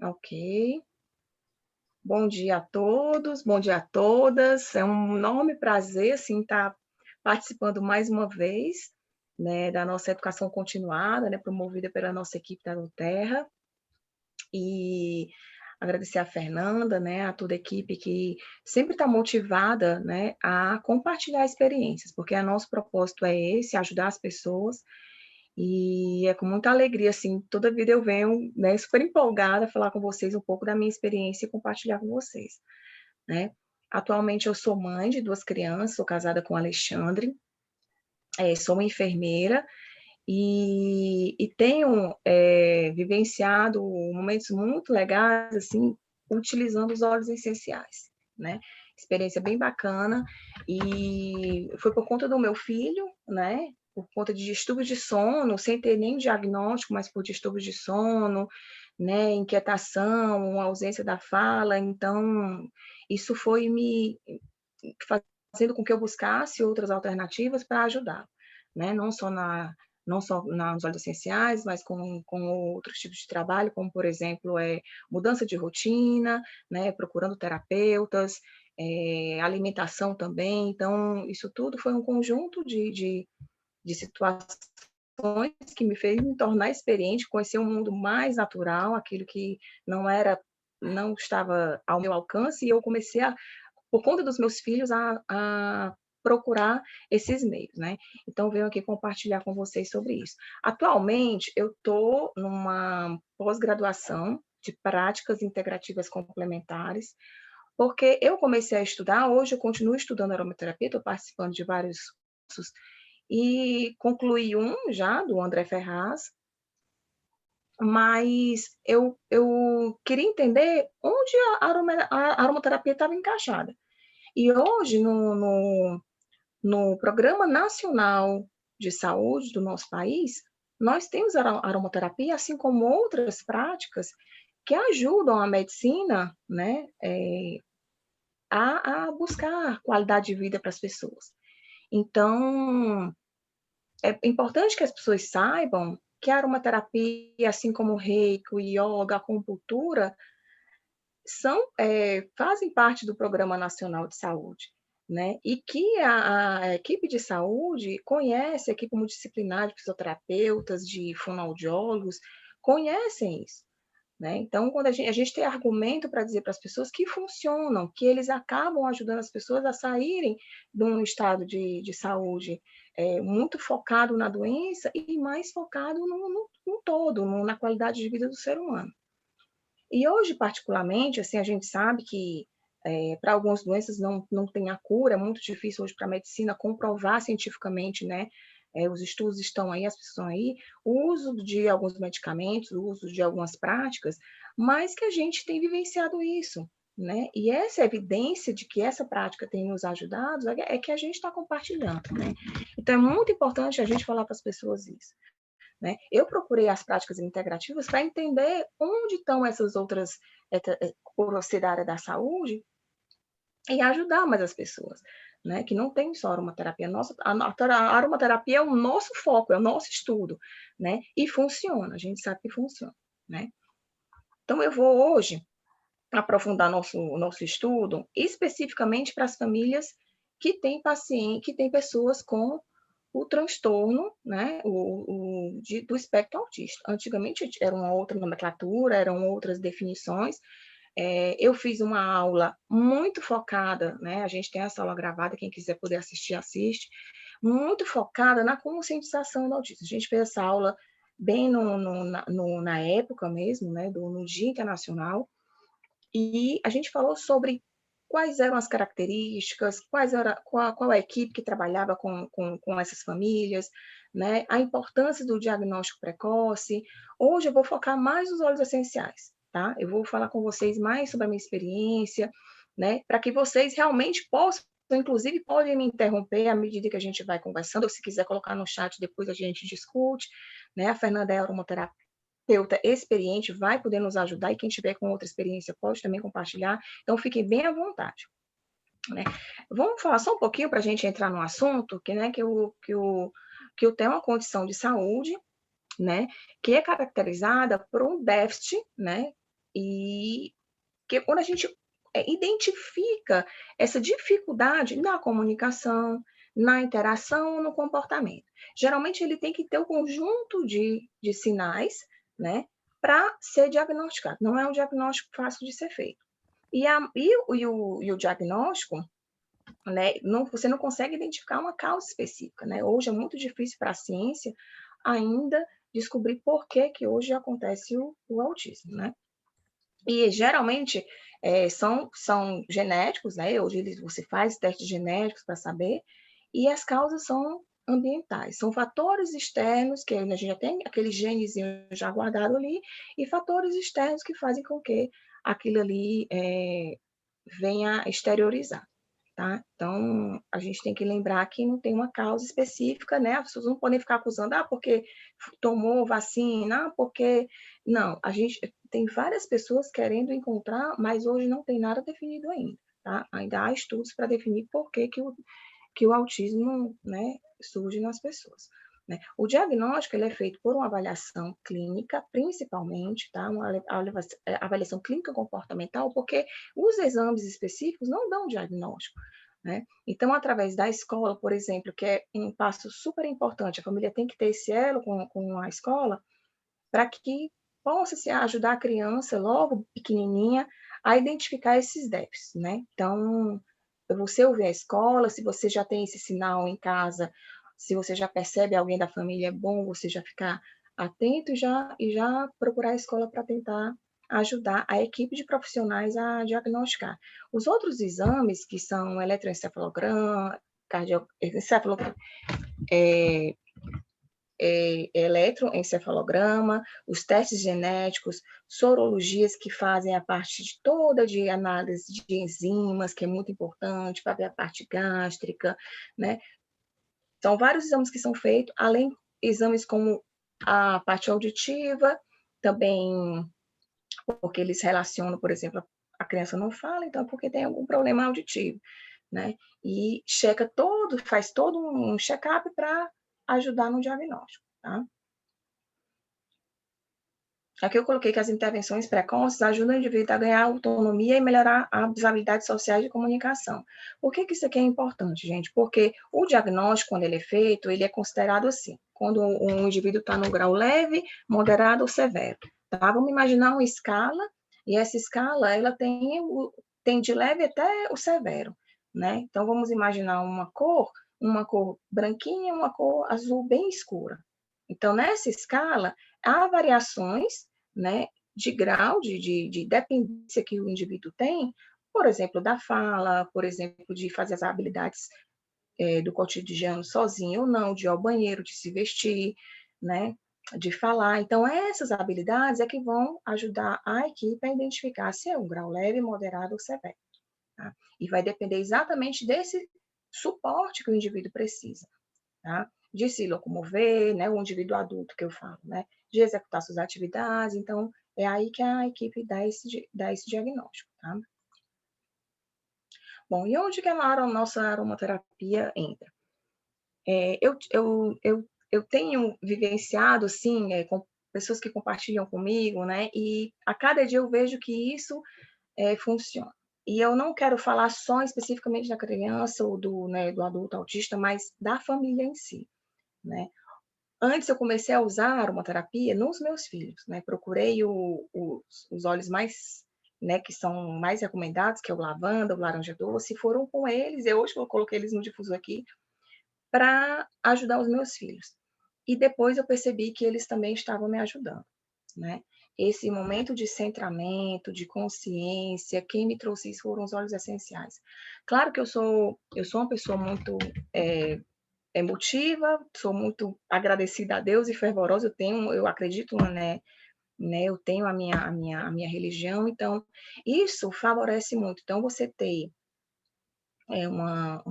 Ok. Bom dia a todos, bom dia a todas. É um enorme prazer, assim, estar participando mais uma vez, né, da nossa educação continuada, né, promovida pela nossa equipe da Terra. E agradecer a Fernanda, né, a toda a equipe que sempre está motivada, né, a compartilhar experiências, porque o nosso propósito é esse, ajudar as pessoas. E é com muita alegria, assim, toda vida eu venho, né, super empolgada falar com vocês um pouco da minha experiência e compartilhar com vocês, né. Atualmente eu sou mãe de 2 crianças, sou casada com o Alexandre, sou uma enfermeira e tenho, vivenciado momentos muito legais, assim, utilizando os óleos essenciais, né. Experiência bem bacana, e foi por conta do meu filho, né, por conta de distúrbios de sono, sem ter nem diagnóstico, mas por distúrbios de sono, né, inquietação, ausência da fala, então isso foi me fazendo com que eu buscasse outras alternativas para ajudar, né, não só nos óleos essenciais, mas com outros tipos de trabalho, como, por exemplo, mudança de rotina, né, procurando terapeutas, alimentação também. Então, isso tudo foi um conjunto de situações que me fez me tornar experiente, conhecer um mundo mais natural, aquilo que não estava ao meu alcance, e eu comecei por conta dos meus filhos, a procurar esses meios, né. Então venho aqui compartilhar com vocês sobre isso. Atualmente, eu estou numa pós-graduação de práticas integrativas complementares, porque eu comecei a estudar, hoje eu continuo estudando aromaterapia, estou participando de vários cursos, e concluí um já, do André Ferraz, mas eu queria entender onde a aromaterapia estava encaixada. E hoje, no Programa Nacional de Saúde do nosso país, nós temos aromaterapia, assim como outras práticas que ajudam a medicina, né, a buscar qualidade de vida para as pessoas. Então, é importante que as pessoas saibam que a aromaterapia, assim como o reiki, o ioga, a acupuntura, fazem parte do Programa Nacional de Saúde, né, e que a equipe de saúde conhece, a equipe multidisciplinar de fisioterapeutas, de fonoaudiólogos, conhecem isso, né. Então, quando a gente tem argumento para dizer para as pessoas que funcionam, que eles acabam ajudando as pessoas a saírem de um estado de saúde, muito focado na doença e mais focado no todo, na qualidade de vida do ser humano. E hoje, particularmente, assim, a gente sabe que, para algumas doenças não tem a cura, é muito difícil hoje para a medicina comprovar cientificamente, né, os estudos estão aí, as pessoas estão aí, o uso de alguns medicamentos, o uso de algumas práticas, mas que a gente tem vivenciado isso, né, e essa evidência de que essa prática tem nos ajudado é que a gente está compartilhando, né. Então é muito importante a gente falar para as pessoas isso, né? Eu procurei as práticas integrativas para entender onde estão essas outras, por ser da área da saúde, e ajudar mais as pessoas, né? Que não tem só aromaterapia. A aromaterapia é o nosso foco, é o nosso estudo, né? E funciona, a gente sabe que funciona, né? Então, eu vou hoje aprofundar nosso estudo especificamente para as famílias que têm pessoas com o transtorno, né, do espectro autista. Antigamente era uma outra nomenclatura, eram outras definições. Eu fiz uma aula muito focada, né, a gente tem essa aula gravada, quem quiser poder assistir, assiste, muito focada na conscientização do autismo. A gente fez essa aula bem na época mesmo, né, no Dia Internacional, e a gente falou sobre quais eram as características, qual a equipe que trabalhava com essas famílias, né? A importância do diagnóstico precoce. Hoje eu vou focar mais nos óleos essenciais, tá? Eu vou falar com vocês mais sobre a minha experiência, né? Para que vocês realmente possam, inclusive podem me interromper à medida que a gente vai conversando, ou se quiser colocar no chat depois a gente discute, né? A Fernanda é aromaterapeuta experiente, vai poder nos ajudar, e quem tiver com outra experiência pode também compartilhar, então fiquem bem à vontade, né. Vamos falar só um pouquinho para a gente entrar no assunto, né, que eu tenho uma condição de saúde, né, que é caracterizada por um déficit, né, E que quando a gente identifica essa dificuldade na comunicação, na interação, no comportamento. Geralmente ele tem que ter um conjunto de sinais, né, para ser diagnosticado. Não é um diagnóstico fácil de ser feito. E o diagnóstico, né, você não consegue identificar uma causa específica, né? Hoje é muito difícil para a ciência ainda descobrir por que hoje acontece o autismo, né? E geralmente são genéticos, né? Hoje você faz testes genéticos para saber, e as causas são ambientais, são fatores externos, que a gente já tem aquele genezinho já guardado ali, e fatores externos que fazem com que aquilo ali venha exteriorizar. Tá? Então, a gente tem que lembrar que não tem uma causa específica, né? As pessoas não podem ficar acusando, porque tomou vacina, porque... Não, a gente tem várias pessoas querendo encontrar, mas hoje não tem nada definido ainda, tá? Ainda há estudos para definir por que o autismo, né, surge nas pessoas. Né? O diagnóstico ele é feito por uma avaliação clínica, principalmente, tá? Uma avaliação clínica comportamental, porque os exames específicos não dão diagnóstico. Né? Então, através da escola, por exemplo, que é um passo super importante, a família tem que ter esse elo com a escola, para que possa se ajudar a criança, logo pequenininha, a identificar esses déficits. Né? Então, você ouvir a escola, se você já tem esse sinal em casa, se você já percebe alguém da família, é bom você já ficar atento e já procurar a escola para tentar ajudar a equipe de profissionais a diagnosticar. Os outros exames, que são eletroencefalograma, cardioencefalograma, eletroencefalograma, os testes genéticos, sorologias que fazem a parte de toda de análise de enzimas, que é muito importante para ver a parte gástrica, né? São vários exames que são feitos, além de exames como a parte auditiva, também porque eles relacionam, por exemplo, a criança não fala, então é porque tem algum problema auditivo, né? E faz todo um check-up para ajudar no diagnóstico, tá? Aqui eu coloquei que as intervenções precoces ajudam o indivíduo a ganhar autonomia e melhorar as habilidades sociais de comunicação. Por que isso aqui é importante, gente? Porque o diagnóstico, quando ele é feito, ele é considerado assim, quando um indivíduo está no grau leve, moderado ou severo. Tá? Vamos imaginar uma escala, e essa escala ela tem de leve até o severo. Né? Então, vamos imaginar uma cor branquinha, uma cor azul bem escura. Então, nessa escala, há variações, né, de grau de dependência que o indivíduo tem, por exemplo, da fala, por exemplo, de fazer as habilidades do cotidiano sozinho ou não, de ir ao banheiro, de se vestir, né, de falar. Então, essas habilidades é que vão ajudar a equipe a identificar se é um grau leve, moderado ou severo. Tá? E vai depender exatamente desse suporte que o indivíduo precisa. Tá? De se locomover, né, o indivíduo adulto que eu falo, né, de executar suas atividades. Então, é aí que a equipe dá esse diagnóstico. Tá? Bom, e onde que a nossa aromaterapia entra? Eu tenho vivenciado, assim, com pessoas que compartilham comigo, né, e a cada dia eu vejo que isso funciona. E eu não quero falar só especificamente da criança ou do adulto autista, mas da família em si, né? Antes eu comecei a usar a aromaterapia nos meus filhos, né? Procurei os óleos mais, né, que são mais recomendados, que é o lavanda, o laranja doce, e foram com eles, hoje eu coloquei eles no difusor aqui, para ajudar os meus filhos. E depois eu percebi que eles também estavam me ajudando, né? Esse momento de centramento, de consciência, quem me trouxe isso foram os óleos essenciais. Claro que eu sou uma pessoa muito emotiva, sou muito agradecida a Deus e fervorosa, eu acredito, eu tenho a minha religião, então isso favorece muito. Então você ter uma,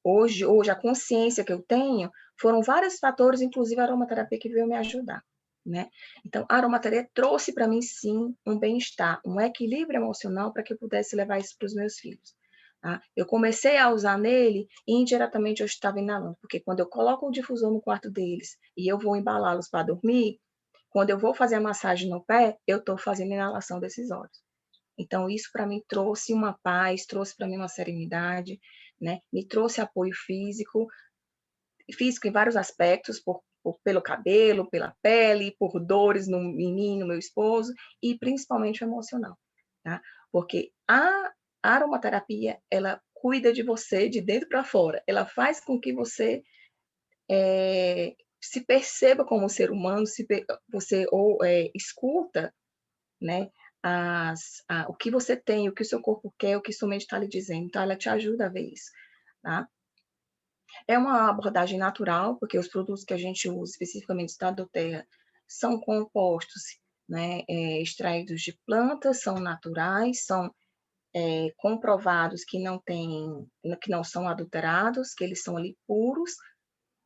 hoje a consciência que eu tenho foram vários fatores, inclusive a aromaterapia que veio me ajudar. Né? Então, a aromaterapia trouxe para mim, sim, um bem-estar, um equilíbrio emocional para que eu pudesse levar isso para os meus filhos. Tá? Eu comecei a usar nele e indiretamente eu estava inalando, porque quando eu coloco o difusor no quarto deles e eu vou embalá-los para dormir, Quando eu vou fazer a massagem no pé, eu estou fazendo inalação desses óleos. Então, isso para mim trouxe uma paz, trouxe para mim uma serenidade, né? Me trouxe apoio físico, físico em vários aspectos, pelo cabelo, pela pele, por dores em mim, no meu esposo, e principalmente o emocional, tá? Porque a aromaterapia, ela cuida de você de dentro para fora, ela faz com que você se perceba como ser humano, você escuta, né, o que você tem, o que o seu corpo quer, o que sua mente está lhe dizendo. Então, ela te ajuda a ver isso, tá? É uma abordagem natural, porque os produtos que a gente usa, especificamente da doTERRA, são compostos, né, extraídos de plantas, são naturais, são comprovados que não são adulterados, que eles são ali puros,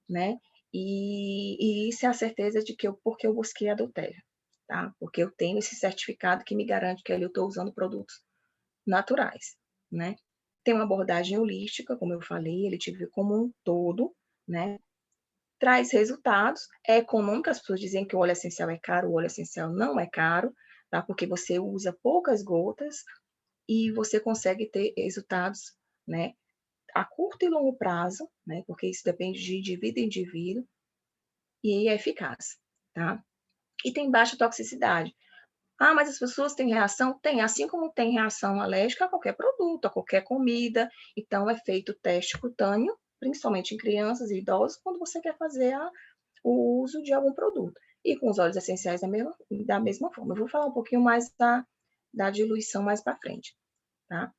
né? E isso é a certeza de que porque eu busquei a doTERRA, tá? Porque eu tenho esse certificado que me garante que ali eu estou usando produtos naturais, né? Tem uma abordagem holística, como eu falei, ele te vê como um todo, né? Traz resultados, é econômico, as pessoas dizem que o óleo essencial é caro, o óleo essencial não é caro, tá? Porque você usa poucas gotas e você consegue ter resultados, né? A curto e longo prazo, né? Porque isso depende de indivíduo em indivíduo, e é eficaz, tá? E tem baixa toxicidade. Ah, mas as pessoas têm reação? Tem, assim como tem reação alérgica a qualquer produto, a qualquer comida. Então, é feito teste cutâneo, principalmente em crianças e idosos, quando você quer fazer o uso de algum produto. E com os óleos essenciais da mesma forma. Eu vou falar um pouquinho mais da diluição mais para frente, tá?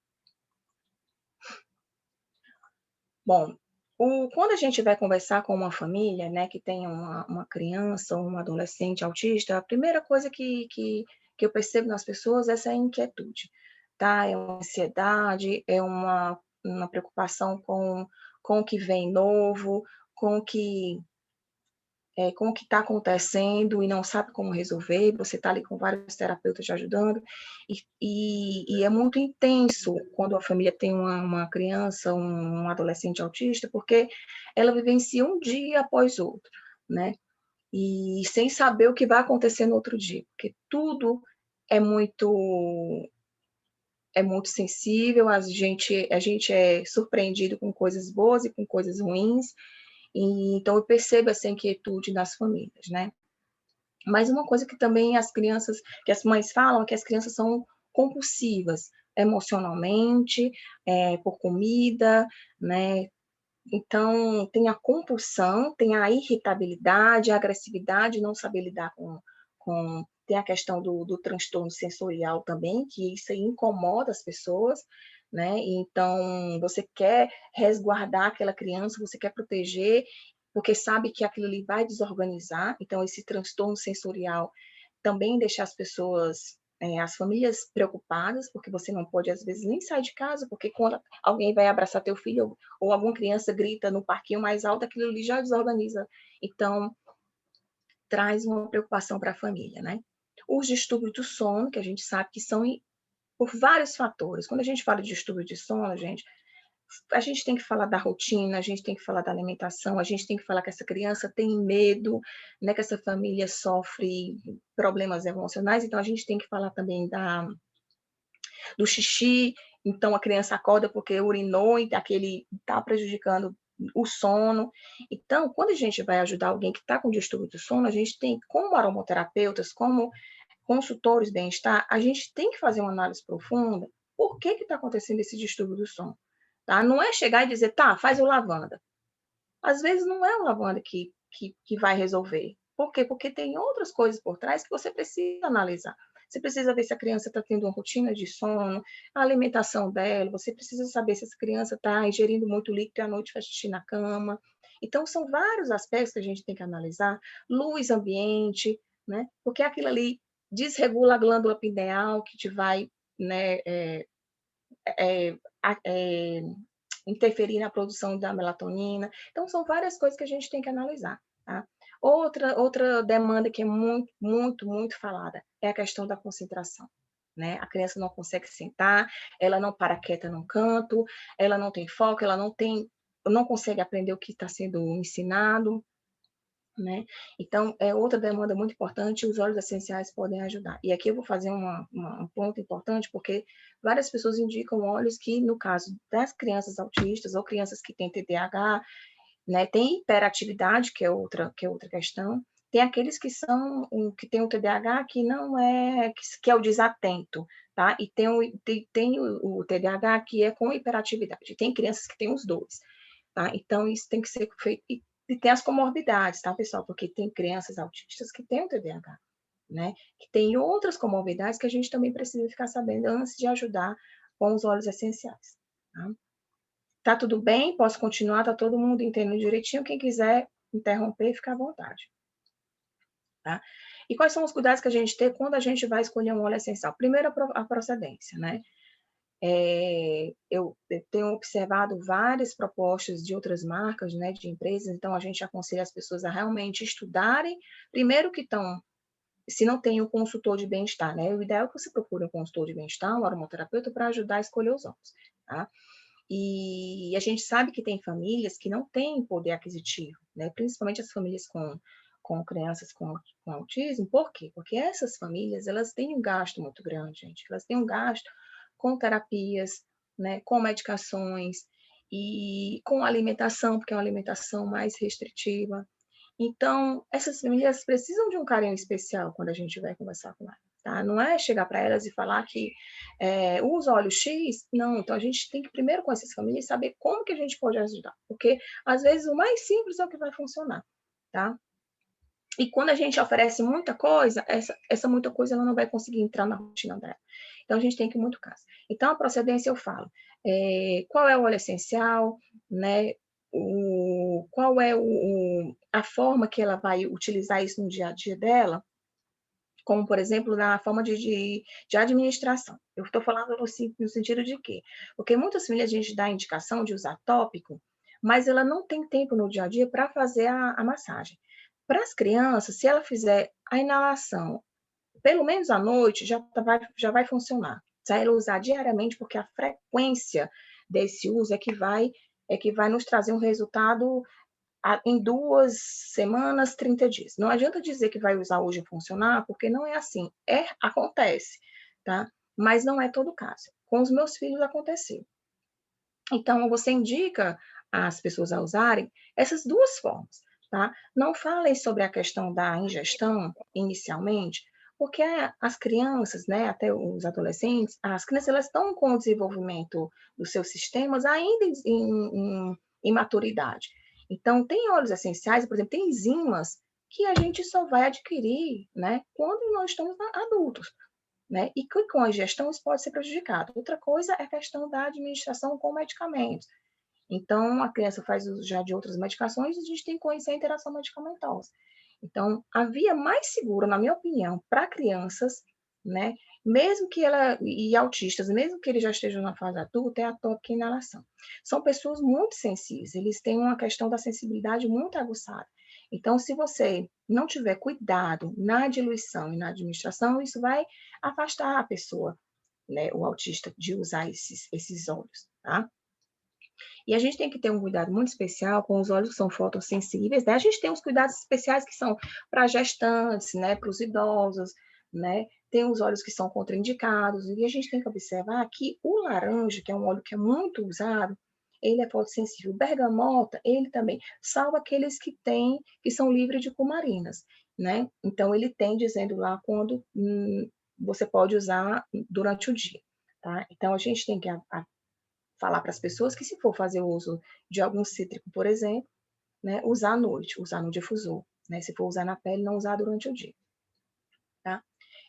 Bom, quando a gente vai conversar com uma família, né, que tem uma criança ou um adolescente autista, a primeira coisa que eu percebo nas pessoas é essa inquietude, tá? É uma ansiedade, é uma preocupação com o que vem novo, com o que com o que está acontecendo e não sabe como resolver, você está ali com vários terapeutas te ajudando, e é muito intenso quando a família tem uma criança, um adolescente autista, porque ela vivencia um dia após outro, né? E sem saber o que vai acontecer no outro dia, porque tudo é muito é muito sensível, a gente é surpreendido com coisas boas e com coisas ruins, e então eu percebo essa inquietude nas famílias, né? Mas uma coisa que também que as mães falam, é que as crianças são compulsivas emocionalmente, por comida, né? Então, tem a compulsão, tem a irritabilidade, a agressividade, não saber lidar tem a questão do transtorno sensorial também, que isso aí incomoda as pessoas, né? Então, você quer resguardar aquela criança, você quer proteger, porque sabe que aquilo ali vai desorganizar. Então, esse transtorno sensorial também deixa as famílias preocupadas, porque você não pode, às vezes, nem sair de casa, porque quando alguém vai abraçar teu filho ou alguma criança grita no parquinho mais alto, aquilo ali já desorganiza. Então, traz uma preocupação para a família, né? Os distúrbios do sono, que a gente sabe que são por vários fatores. Quando a gente fala de distúrbio de sono, a gente tem que falar da rotina, a gente tem que falar da alimentação, a gente tem que falar que essa criança tem medo, né, que essa família sofre problemas emocionais, então a gente tem que falar também do xixi, então a criança acorda porque urinou e aquele está prejudicando o sono. Então, quando a gente vai ajudar alguém que está com distúrbio do sono, a gente tem, como aromaterapeutas, como consultores de bem-estar, a gente tem que fazer uma análise profunda. Por que está acontecendo esse distúrbio do sono? Tá? Não é chegar e dizer, tá, faz o lavanda. Às vezes não é o lavanda que vai resolver. Por quê? Porque tem outras coisas por trás que você precisa analisar. Você precisa ver se a criança está tendo uma rotina de sono, a alimentação dela, você precisa saber se essa criança está ingerindo muito líquido e à noite faz xixi na cama. Então, são vários aspectos que a gente tem que analisar. Luz ambiente, né? Porque aquilo ali desregula a glândula pineal, que te vai, né, é, é, interferir na produção da melatonina. Então, são várias coisas que a gente tem que analisar. Tá? Outra demanda que é muito, muito, muito falada é a questão da concentração. Né? A criança não consegue sentar, ela não para quieta num canto, ela não tem foco, ela não consegue aprender o que está sendo ensinado. né? Então, é outra demanda muito importante, os óleos essenciais podem ajudar. E aqui eu vou fazer um ponto importante, porque várias pessoas indicam óleos que, no caso das crianças autistas ou crianças que têm TDAH, né, tem hiperatividade, que é outra questão, tem aqueles que são que tem o TDAH que não é que é o desatento, tá? E tem o TDAH que é com hiperatividade. Tem crianças que têm os dois, tá? Então isso tem que ser feito e tem as comorbidades, tá, pessoal? Porque tem crianças autistas que têm o TDAH, né? Que tem outras comorbidades que a gente também precisa ficar sabendo antes de ajudar com os óleos essenciais, tá? Tá tudo bem? Posso continuar? Tá todo mundo entendendo direitinho? Quem quiser interromper, fica à vontade, tá? E quais são os cuidados que a gente tem quando a gente vai escolher um óleo essencial? Primeiro, a procedência, né? Eu tenho observado várias propostas de outras marcas, né, de empresas, então a gente aconselha as pessoas a realmente estudarem, primeiro que estão, se não tem um consultor de bem-estar, né, o ideal é que você procure um consultor de bem-estar, um aromaterapeuta, para ajudar a escolher os óleos, tá? E a gente sabe que tem famílias que não têm poder aquisitivo, né? Principalmente as famílias com crianças com autismo. Por quê? Porque essas famílias, elas têm um gasto muito grande, gente. Elas têm um gasto com terapias, né? Com medicações e com alimentação, porque é uma alimentação mais restritiva. Então, essas famílias precisam de um carinho especial quando a gente vai conversar com elas, tá? Não é chegar para elas e falar que usa óleo X, não. Então, a gente tem que primeiro conhecer essa família e saber como que a gente pode ajudar, porque às vezes o mais simples é o que vai funcionar, tá? E quando a gente oferece muita coisa, essa muita coisa ela não vai conseguir entrar na rotina dela. Então, a gente tem que ir muito caso. Então, a procedência eu falo, qual é o óleo essencial, né? Qual é a forma que ela vai utilizar isso no dia a dia dela, como, por exemplo, na forma de administração. Eu estou falando no sentido de quê? Porque muitas famílias a gente dá a indicação de usar tópico, mas ela não tem tempo no dia a dia para fazer a massagem. Para as crianças, se ela fizer a inalação, pelo menos à noite, já vai funcionar. Se ela usar diariamente, porque a frequência desse uso é que vai nos trazer um resultado em 2 semanas, 30 dias. Não adianta dizer que vai usar hoje e funcionar, porque não é assim. Acontece, tá? Mas não é todo caso. Com os meus filhos aconteceu. Então, você indica as pessoas a usarem essas duas formas, tá? Não falem sobre a questão da ingestão inicialmente, porque as crianças, né, até os adolescentes, as crianças elas estão com o desenvolvimento dos seus sistemas ainda em maturidade. Então, tem óleos essenciais, por exemplo, tem enzimas que a gente só vai adquirir, né, quando nós estamos adultos, né? E com a ingestão isso pode ser prejudicado. Outra coisa é a questão da administração com medicamentos. Então, a criança faz uso já de outras medicações e a gente tem que conhecer a interação medicamentosa. Então, a via mais segura, na minha opinião, para crianças, né, mesmo que ela, e autistas, mesmo que eles já estejam na fase adulta, é a tópica inalação. São pessoas muito sensíveis, eles têm uma questão da sensibilidade muito aguçada. Então, se você não tiver cuidado na diluição e na administração, isso vai afastar a pessoa, né, o autista, de usar esses óleos, tá? E a gente tem que ter um cuidado muito especial com os óleos que são fotossensíveis, né? A gente tem os cuidados especiais que são para gestantes, né? Para os idosos, né? Tem os óleos que são contraindicados, e a gente tem que observar que o laranja, que é um óleo que é muito usado, ele é fotossensível. O bergamota, ele também, salvo aqueles que são livres de cumarinas, né? Então, ele tem dizendo lá quando você pode usar durante o dia, tá? Então, a gente tem que falar para as pessoas que se for fazer uso de algum cítrico, por exemplo, né, usar à noite, usar no difusor, né? Se for usar na pele, não usar durante o dia, tá?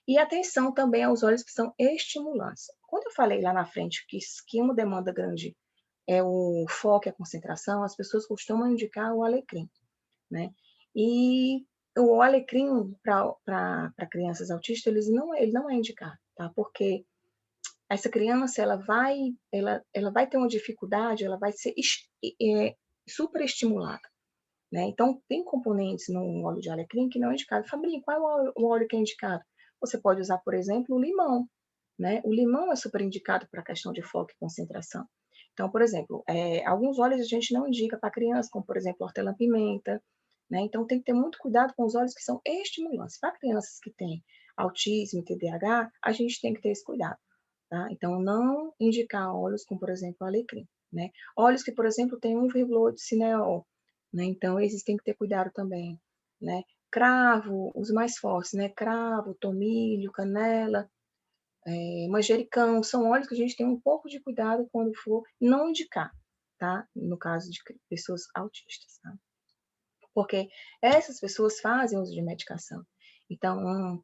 E atenção também aos óleos que são estimulantes. Quando eu falei lá na frente que uma demanda grande é o foco e a concentração, as pessoas costumam indicar o alecrim, né? E o alecrim para crianças autistas, ele não é indicado, tá? Porque essa criança ela vai ter uma dificuldade, ela vai ser superestimulada, né? Então, tem componentes no óleo de alecrim que não é indicado. Fabrinho, qual é o óleo que é indicado? Você pode usar, por exemplo, o limão, né? O limão é super indicado para a questão de foco e concentração. Então, por exemplo, alguns óleos a gente não indica para criança, como, por exemplo, hortelã-pimenta, né? Então, tem que ter muito cuidado com os óleos que são estimulantes. Para crianças que têm autismo e TDAH, a gente tem que ter esse cuidado, tá? Então, não indicar óleos como, por exemplo, alecrim, né? Óleos que, por exemplo, têm 1,8 de cineol, né? Então, esses tem que ter cuidado também, né? Cravo, os mais fortes, né? Cravo, tomilho, canela, manjericão, são óleos que a gente tem um pouco de cuidado quando for não indicar, tá? No caso de pessoas autistas, tá? Porque essas pessoas fazem uso de medicação. Então,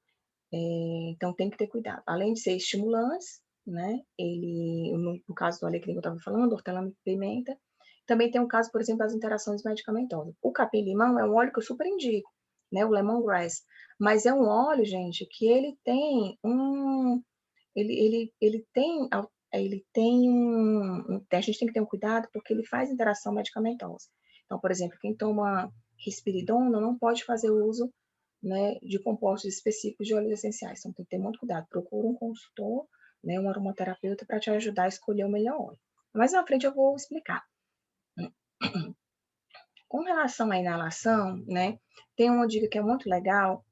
então tem que ter cuidado. Além de ser estimulantes, né? Ele, no caso do alecrim que eu estava falando, hortelã-pimenta, também tem um caso, por exemplo, das interações medicamentosas. O capim-limão é um óleo que eu super indico, né? O lemongrass. Mas é um óleo, gente, que ele tem ele tem a gente tem que ter um cuidado porque ele faz interação medicamentosa. Então, por exemplo, quem toma risperidona não pode fazer uso, né, de compostos específicos de óleos essenciais. Então, tem que ter muito cuidado. Procura um consultor, né, um aromaterapeuta para te ajudar a escolher o melhor óleo. Mais na frente eu vou explicar. Com relação à inalação, né, tem uma dica que é muito legal,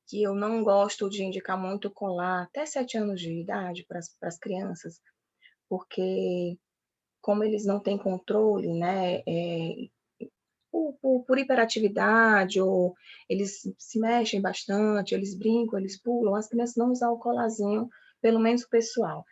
que eu não gosto de indicar muito colar até 7 anos de idade para as crianças, porque como eles não têm controle, né, por hiperatividade, ou eles se mexem bastante, eles brincam, eles pulam, as crianças não usam o colarzinho, pelo menos o pessoal.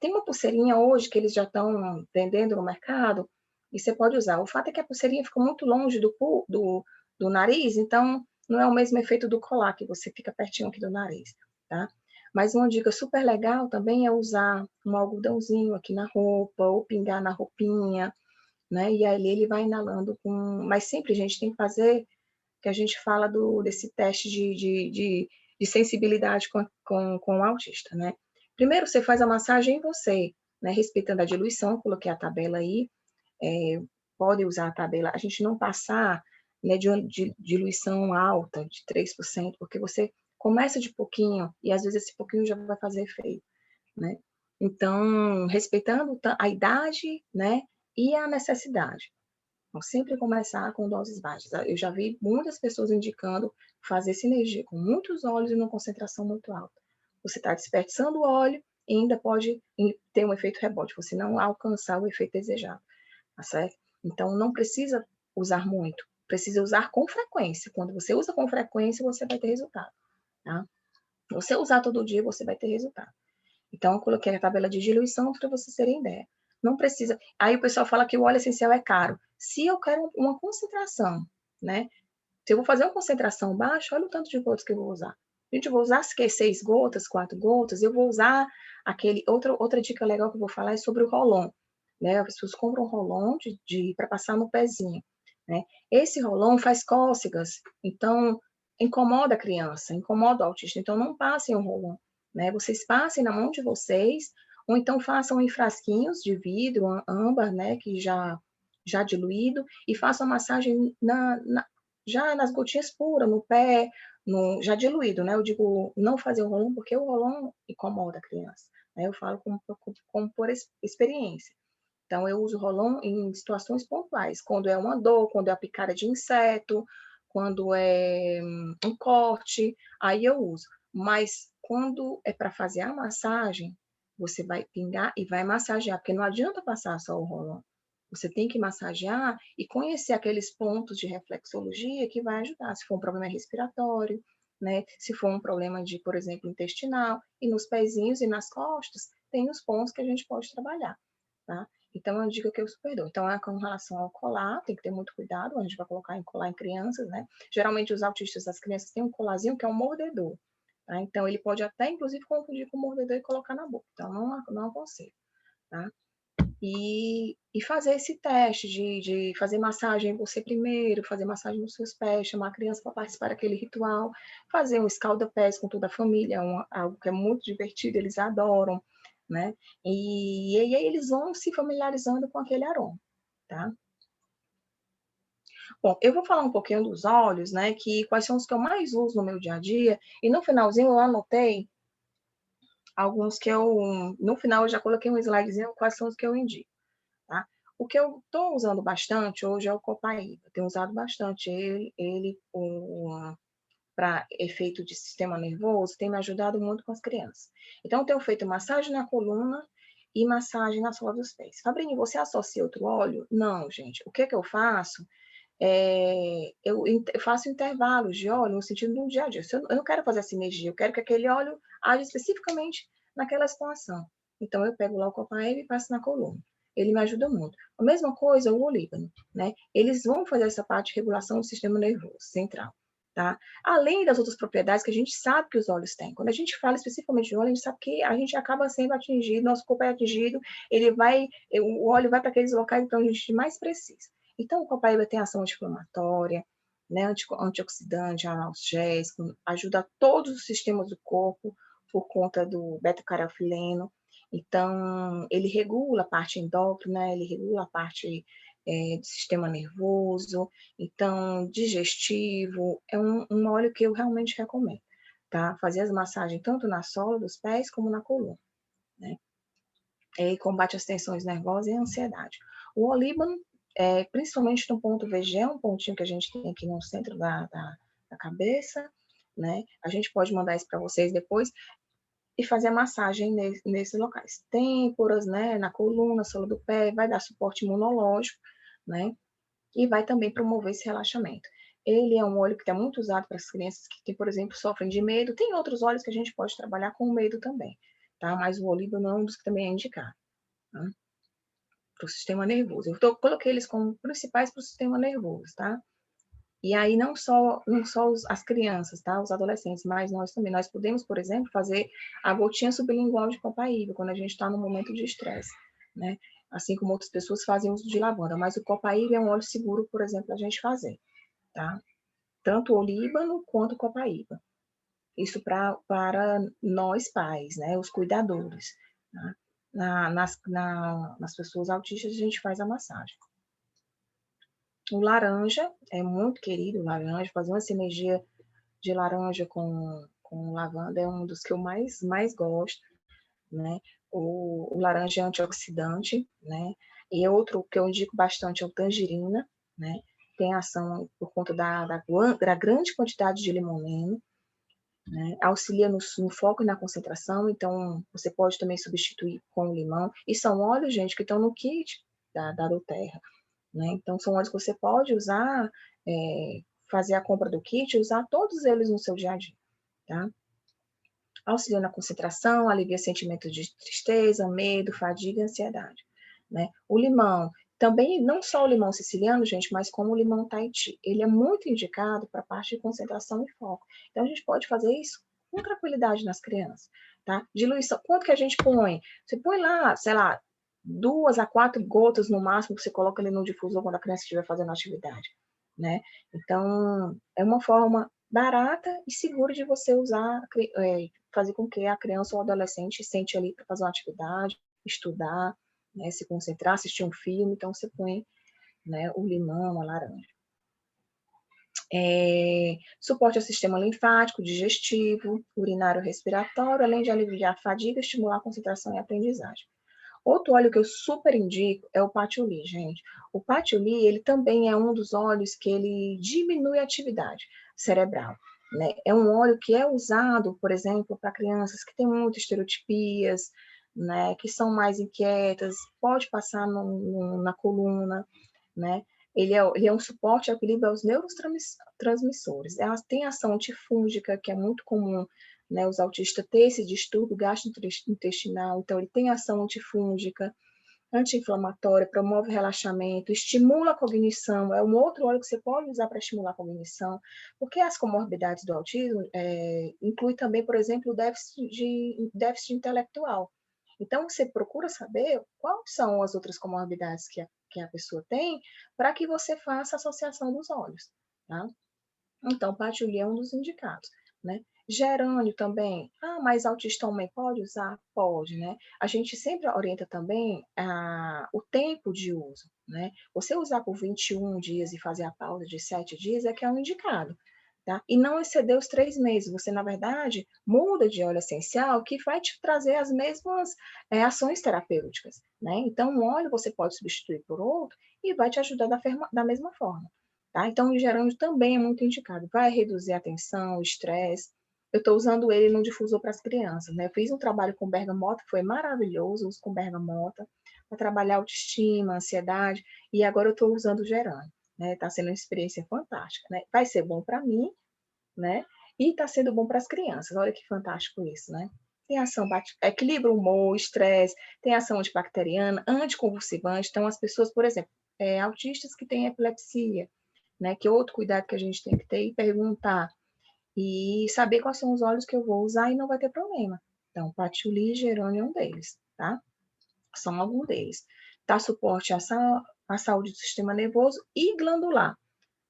Tem uma pulseirinha hoje que eles já estão vendendo no mercado, e você pode usar. O fato é que a pulseirinha fica muito longe do nariz, então não é o mesmo efeito do colar, que você fica pertinho aqui do nariz, tá? Mas uma dica super legal também é usar um algodãozinho aqui na roupa, ou pingar na roupinha, né? E aí ele vai inalando com. Mas sempre a gente tem que fazer, que a gente fala desse teste de sensibilidade com o autista, né? Primeiro você faz a massagem em você, né? Respeitando a diluição, coloquei a tabela aí, pode usar a tabela, a gente não passar, né, de diluição alta, de 3%, porque você começa de pouquinho e às vezes esse pouquinho já vai fazer efeito, né? Então, respeitando a idade, né, e a necessidade. Então, sempre começar com doses baixas. Eu já vi muitas pessoas indicando fazer sinergia com muitos óleos e uma concentração muito alta. Você está desperdiçando o óleo e ainda pode ter um efeito rebote, você não alcançar o efeito desejado, tá certo? Então, não precisa usar muito, precisa usar com frequência. Quando você usa com frequência, você vai ter resultado, tá? Se você usar todo dia, você vai ter resultado. Então, eu coloquei a tabela de diluição para vocês terem ideia. Não precisa. Aí o pessoal fala que o óleo essencial é caro. Se eu quero uma concentração, né? Se eu vou fazer uma concentração baixa, olha o tanto de gotas que eu vou usar. Gente, eu vou usar 6 gotas, 4 gotas, eu vou usar aquele. Outra dica legal que eu vou falar é sobre o rolon. Né? As pessoas compram um rolon para passar no pezinho. Né? Esse rolon faz cócegas, então incomoda a criança, incomoda o autista. Então não passem o rolon. Né? Vocês passem na mão de vocês, ou então façam em frasquinhos de vidro, âmbar, né? Que já diluído, e façam a massagem já nas gotinhas puras, no pé, já diluído, né? Eu digo não fazer o rolão, porque o rolão incomoda a criança. Né? Eu falo como por experiência. Então, eu uso rolão em situações pontuais, quando é uma dor, quando é a picada de inseto, quando é um corte, aí eu uso. Mas quando é para fazer a massagem, você vai pingar e vai massagear, porque não adianta passar só o rolão. Você tem que massagear e conhecer aqueles pontos de reflexologia que vai ajudar. Se for um problema respiratório, né? Se for um problema de, por exemplo, intestinal, e nos pezinhos e nas costas, tem os pontos que a gente pode trabalhar, tá? Então, é uma dica que eu super dou. Então, com relação ao colar, tem que ter muito cuidado, a gente vai colocar em colar em crianças, né? Geralmente, os autistas, as crianças têm um colarzinho que é um mordedor, tá? Então, ele pode até, inclusive, confundir com o mordedor e colocar na boca. Então, não aconselho, tá? E fazer esse teste de fazer massagem em você primeiro, fazer massagem nos seus pés, chamar a criança para participar daquele ritual, fazer um escalda-pés com toda a família, algo que é muito divertido, eles adoram, né? E aí eles vão se familiarizando com aquele aroma, tá? Bom, eu vou falar um pouquinho dos óleos, né? Quais são os que eu mais uso no meu dia a dia, e no finalzinho eu anotei alguns que no final eu já coloquei um slidezinho, quais são os que eu indico. Tá? O que eu estou usando bastante hoje é o Copaíba. Tenho usado bastante ele para efeito de sistema nervoso, tem me ajudado muito com as crianças. Então, eu tenho feito massagem na coluna e massagem na sola dos pés. Fabrini, você associa outro óleo? Não, gente. O que é que eu faço? Eu faço intervalos de óleo no sentido do dia a dia. Eu não quero fazer sinergia, eu quero que aquele óleo age especificamente naquela situação. Então, eu pego lá o Copaíba e passo na coluna. Ele me ajuda muito. A mesma coisa o olíbano, né? Eles vão fazer essa parte de regulação do sistema nervoso central, tá? Além das outras propriedades que a gente sabe que os óleos têm. Quando a gente fala especificamente de óleo, a gente sabe que a gente acaba sendo atingido, nosso corpo é atingido, o óleo vai para aqueles locais, então a gente mais precisa. Então, o Copaíba tem ação anti-inflamatória, né, antioxidante, analgésico, ajuda todos os sistemas do corpo por conta do beta-caroteno. Então, ele regula a parte endócrina, ele regula a parte do sistema nervoso, então, digestivo. É um óleo que eu realmente recomendo, tá? Fazer as massagens tanto na sola dos pés como na coluna, né? E combate as tensões nervosas e a ansiedade. O olíbano, principalmente no ponto VG, um pontinho que a gente tem aqui no centro da cabeça, né? A gente pode mandar isso para vocês depois e fazer a massagem nesses locais. Têmporas, né? Na coluna, sola do pé, vai dar suporte imunológico, né? E vai também promover esse relaxamento. Ele é um óleo que está muito usado para as crianças que, por exemplo, sofrem de medo. Tem outros óleos que a gente pode trabalhar com medo também, tá? Mas o olíbano é um dos que também é indicado, tá? Para o sistema nervoso. Coloquei eles como principais para o sistema nervoso, tá? E aí não só as crianças, tá? Os adolescentes, mas nós também. Nós podemos, por exemplo, fazer a gotinha sublingual de Copaíba quando a gente está no momento de estresse, né? Assim como outras pessoas fazem uso de lavanda, mas o Copaíba é um óleo seguro, por exemplo, a gente fazer, tá? Tanto o olíbano quanto o Copaíba. Isso para nós pais, né? Os cuidadores, tá? Nas pessoas autistas, a gente faz a massagem. O laranja é muito querido, o laranja, fazer uma sinergia de laranja com lavanda é um dos que eu mais gosto, né? O laranja é antioxidante, né? E outro que eu indico bastante é o tangerina, né? Tem ação por conta da grande quantidade de limoneno, né? Auxilia no foco e na concentração, então você pode também substituir com o limão. E são óleos, gente, que estão no kit da doTERRA, né? Então, são óleos que você pode usar, fazer a compra do kit e usar todos eles no seu dia a dia, tá? Auxilia na concentração, alivia sentimentos de tristeza, medo, fadiga e ansiedade, né? O limão, também não só o limão siciliano, gente, mas como o limão Tahiti, ele é muito indicado para a parte de concentração e foco. Então, a gente pode fazer isso com tranquilidade nas crianças, tá? Diluição, quanto que a gente põe? Você põe lá, sei lá, 2 a 4 gotas no máximo que você coloca ali no difusor quando a criança estiver fazendo atividade, né? Então, é uma forma barata e segura de você usar, fazer com que a criança ou adolescente sente ali para fazer uma atividade, estudar, né, se concentrar, assistir um filme, então você põe, né, o limão, a laranja. Suporte ao sistema linfático, digestivo, urinário, respiratório, além de aliviar a fadiga, estimular a concentração e a aprendizagem. Outro óleo que eu super indico é o patchouli, gente. O patchouli, ele também é um dos óleos que ele diminui a atividade cerebral, né? É um óleo que é usado, por exemplo, para crianças que têm muitas estereotipias, né? Que são mais inquietas, pode passar na coluna, né? Ele é um suporte ao equilíbrio aos neurotransmissores. Ela tem ação antifúngica, que é muito comum, né, os autistas ter esse distúrbio gastrointestinal, então ele tem ação antifúngica, anti-inflamatória, promove relaxamento, estimula a cognição, é um outro óleo que você pode usar para estimular a cognição, porque as comorbidades do autismo inclui também, por exemplo, o déficit intelectual. Então, você procura saber quais são as outras comorbidades que a pessoa tem, para que você faça a associação dos óleos, tá? Então, patchouli é um dos indicados, né? Gerânio também. Ah, mas autista também pode usar? Pode, né? A gente sempre orienta também o tempo de uso, né? Você usar por 21 dias e fazer a pausa de 7 dias é que é um indicado, tá? E não exceder os 3 meses. Você, na verdade, muda de óleo essencial que vai te trazer as mesmas ações terapêuticas, né? Então, um óleo você pode substituir por outro e vai te ajudar da mesma forma, tá? Então, o gerânio também é muito indicado. Vai reduzir a tensão, o estresse. Eu estou usando ele no difusor para as crianças, né? Eu fiz um trabalho com bergamota, foi maravilhoso, uso com bergamota, para trabalhar autoestima, ansiedade, e agora eu estou usando o gerânio, né? Está sendo uma experiência fantástica, né? Vai ser bom para mim, né? E está sendo bom para as crianças. Olha que fantástico isso, né? Tem ação, equilibra o humor, estresse, tem ação antibacteriana, anticonvulsivante. Então, as pessoas, por exemplo, autistas que têm epilepsia, né? Que é outro cuidado que a gente tem que ter e perguntar e saber quais são os óleos que eu vou usar e não vai ter problema. Então, patchouli e gerânio é um deles, tá? São alguns deles. Dá suporte à saúde do sistema nervoso e glandular,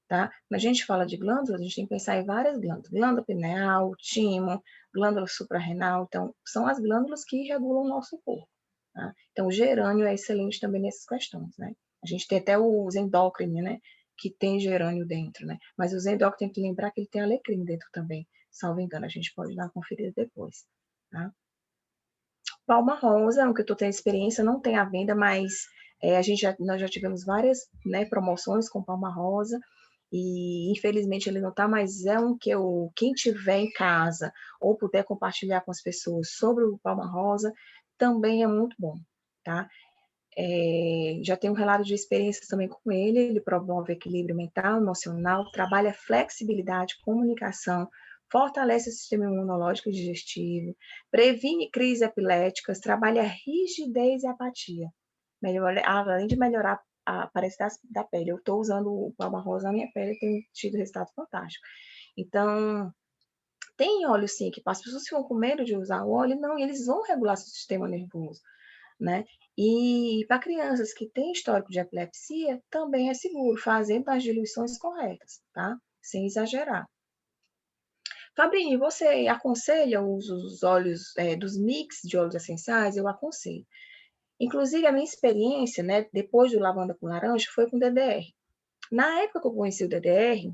tá? Quando a gente fala de glândulas, a gente tem que pensar em várias glândulas. Glândula pineal, timo, glândula suprarrenal. Então, são as glândulas que regulam o nosso corpo, tá? Então, o gerânio é excelente também nessas questões, né? A gente tem até os endócrinos, né? Que tem gerânio dentro, né? Mas os endócrinos tem que lembrar que ele tem alecrim dentro também. Salvo engano, a gente pode dar uma conferida depois, tá? Palma rosa é um que eu estou tendo experiência, não tem à venda, mas nós já tivemos várias, né, promoções com palma rosa, e infelizmente ele não está, mas é um que quem tiver em casa ou puder compartilhar com as pessoas sobre o palma rosa, também é muito bom, tá? Já tenho um relato de experiências também com ele promove equilíbrio mental, emocional, trabalha flexibilidade, comunicação, fortalece o sistema imunológico e digestivo, previne crises epiléticas, trabalha rigidez e apatia. Além de melhorar a aparência da pele. Eu estou usando o Palma Rosa na minha pele e tenho tido resultado fantástico. Então, tem óleo sim, que as pessoas ficam com medo de usar o óleo, não, eles vão regular seu sistema nervoso, né? E para crianças que têm histórico de epilepsia, também é seguro, fazendo as diluições corretas, tá? Sem exagerar. Fabrini, você aconselha o uso dos óleos, dos mix de óleos essenciais? Eu aconselho. Inclusive, a minha experiência, né, depois do lavanda com laranja, foi com DDR. Na época que eu conheci o DDR,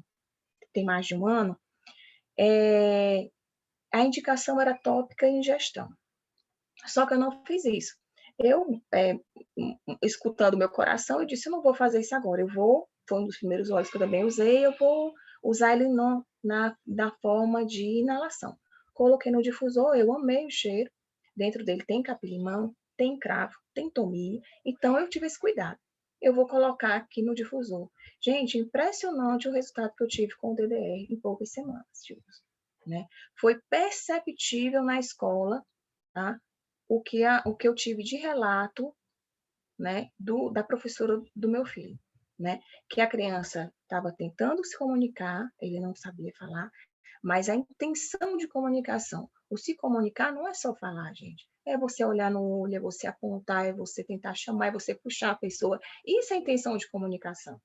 tem mais de um ano, a indicação era tópica e ingestão. Só que eu não fiz isso. Eu, escutando meu coração, eu disse, eu não vou fazer isso agora, foi um dos primeiros óleos que eu também usei, eu vou usar ele na forma de inalação. Coloquei no difusor, eu amei o cheiro, dentro dele tem capim-limão, tem cravo, tem tomilho, então eu tive esse cuidado. Eu vou colocar aqui no difusor. Gente, impressionante o resultado que eu tive com o DDR em poucas semanas de uso, né? Foi perceptível na escola, tá? O que eu tive de relato, né, da professora do meu filho, né, que a criança estava tentando se comunicar, ele não sabia falar, mas a intenção de comunicação, o se comunicar não é só falar, gente, é você olhar no olho, é você apontar, é você tentar chamar, é você puxar a pessoa, isso é a intenção de comunicação.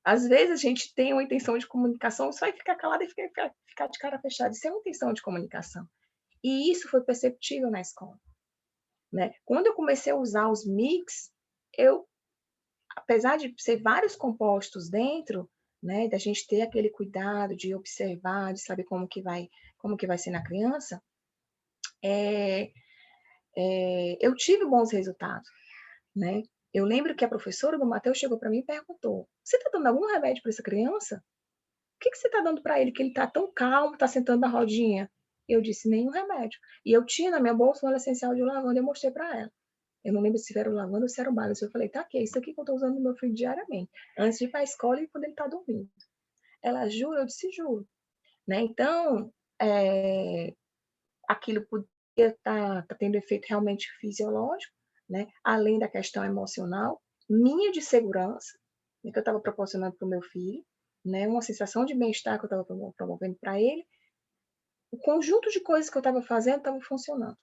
Às vezes a gente tem uma intenção de comunicação, só ficar calado e ficar de cara fechada, isso é uma intenção de comunicação. E isso foi perceptível na escola. Né? Quando eu comecei a usar os mix, apesar de ser vários compostos dentro, né, da gente ter aquele cuidado de observar, de saber como que vai ser na criança, eu tive bons resultados, né? Eu lembro que a professora do Matheus chegou para mim e perguntou: você está dando algum remédio para essa criança? O que você está dando para ele que ele está tão calmo, está sentando na rodinha? Eu disse: nenhum remédio. E eu tinha na minha bolsa um óleo essencial de lavanda e eu mostrei para ela. Eu não lembro se era o lavanda ou se era o bálsamo. Eu falei, tá aqui, é isso aqui que eu estou usando no meu filho diariamente, antes de ir para a escola e quando ele está dormindo. Ela jura? Eu disse, juro. Né? Então, aquilo podia tá tendo efeito realmente fisiológico, né? Além da questão emocional, minha de segurança, né? Que eu estava proporcionando para o meu filho, né? Uma sensação de bem-estar que eu estava promovendo para ele. O conjunto de coisas que eu estava fazendo estava funcionando.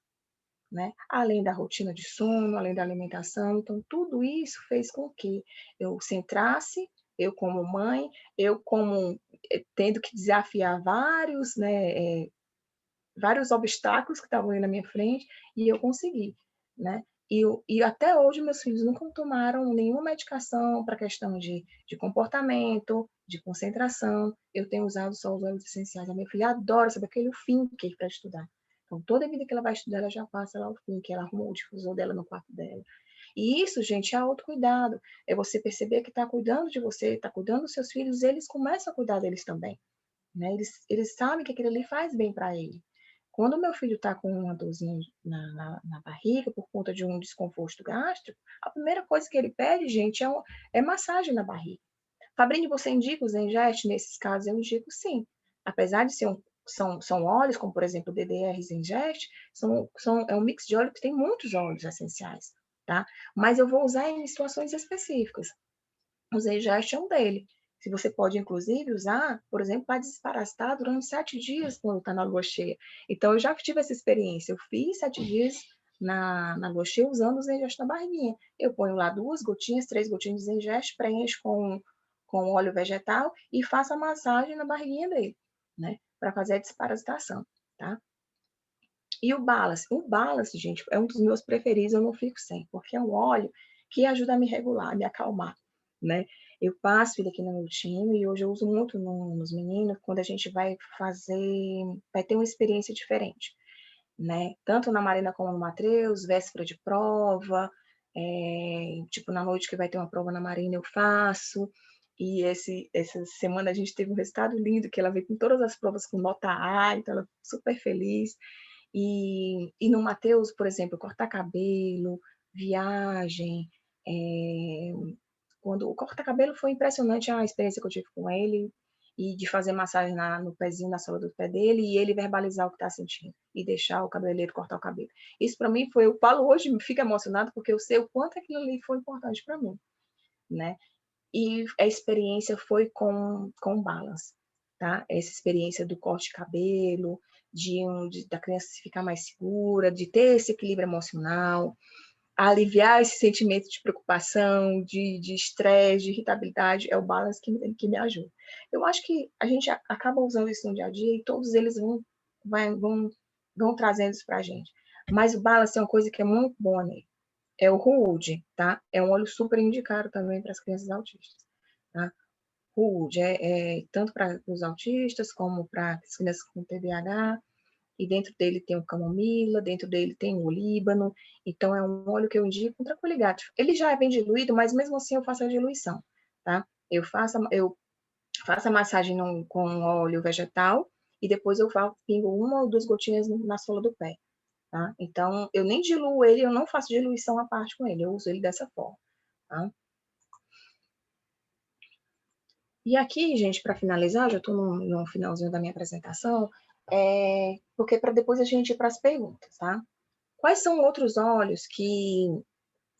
Né? Além da rotina de sono, além da alimentação. Então, tudo isso fez com que eu centrasse, eu como mãe, eu como tendo que desafiar vários obstáculos que estavam aí na minha frente, e eu consegui, né? E até hoje meus filhos nunca tomaram nenhuma medicação para questão de comportamento, de concentração. Eu tenho usado só os óleos essenciais. A minha filha adora saber aquele fink para estudar. Então, toda vida que ela vai estudar, ela já passa lá o fink, ela arrumou o difusor dela no quarto dela. E isso, gente, é autocuidado. É você perceber que está cuidando de você, está cuidando dos seus filhos, eles começam a cuidar deles também. Né? Eles sabem que aquilo ali faz bem para ele. Quando o meu filho está com uma dorzinha na barriga por conta de um desconforto gástrico, a primeira coisa que ele pede, gente, é massagem na barriga. Fabrício, você indica os Zengest nesses casos? Eu indico sim. Apesar de ser são óleos, como por exemplo o DDR Zengest, é um mix de óleo que tem muitos óleos essenciais, tá? Mas eu vou usar em situações específicas. O Zengest é um dele. Se você pode, inclusive, usar, por exemplo, para desparasitar durante 7 dias quando está na lua cheia. Então, eu já tive essa experiência. Eu fiz 7 dias na lua cheia usando o Zengest na barriguinha. Eu ponho lá 2 gotinhas, 3 gotinhas de Zengest, preencho com óleo vegetal e faço a massagem na barriguinha dele, né? Para fazer a desparasitação, tá? E o Balance, gente, é um dos meus preferidos, eu não fico sem, porque é um óleo que ajuda a me regular, a me acalmar, né? Eu passo ele aqui no meu time e hoje eu uso muito nos meninos quando a gente vai ter uma experiência diferente, né? Tanto na Marina como no Mateus, véspera de prova, tipo na noite que vai ter uma prova na Marina eu faço. E essa semana a gente teve um resultado lindo, que ela veio com todas as provas com nota A, então ela super feliz. E no Mateus, por exemplo, cortar cabelo, viagem, quando o corta-cabelo foi impressionante a experiência que eu tive com ele, e de fazer massagem no pezinho, na sola do pé dele, e ele verbalizar o que está sentindo, e deixar o cabeleireiro cortar o cabelo. Isso para mim foi, eu falo hoje, me fica emocionado, porque eu sei o quanto aquilo ali foi importante para mim, né? E a experiência foi com Balance, tá? Essa experiência do corte de cabelo, da criança ficar mais segura, de ter esse equilíbrio emocional, aliviar esse sentimento de preocupação, de estresse, de irritabilidade, é o Balance que me ajuda. Eu acho que a gente acaba usando isso no dia a dia e todos eles vão trazendo isso para a gente. Mas o Balance é uma coisa que é muito boa nele. É o Ruud, tá? É um óleo super indicado também para as crianças autistas, tá? Ruud tanto para os autistas como para as crianças com TDAH, e dentro dele tem o camomila, dentro dele tem o olíbano, então é um óleo que eu indico com tranquilidade. Ele já vem diluído, mas mesmo assim eu faço a diluição, tá? Eu faço a massagem com óleo vegetal e depois eu pingo 1 ou 2 gotinhas na sola do pé, tá? Então eu nem diluo ele, eu não faço diluição à parte com ele, eu uso ele dessa forma, tá? E aqui, gente, para finalizar, já estou no finalzinho da minha apresentação, porque para depois a gente ir para as perguntas, tá? Quais são outros óleos que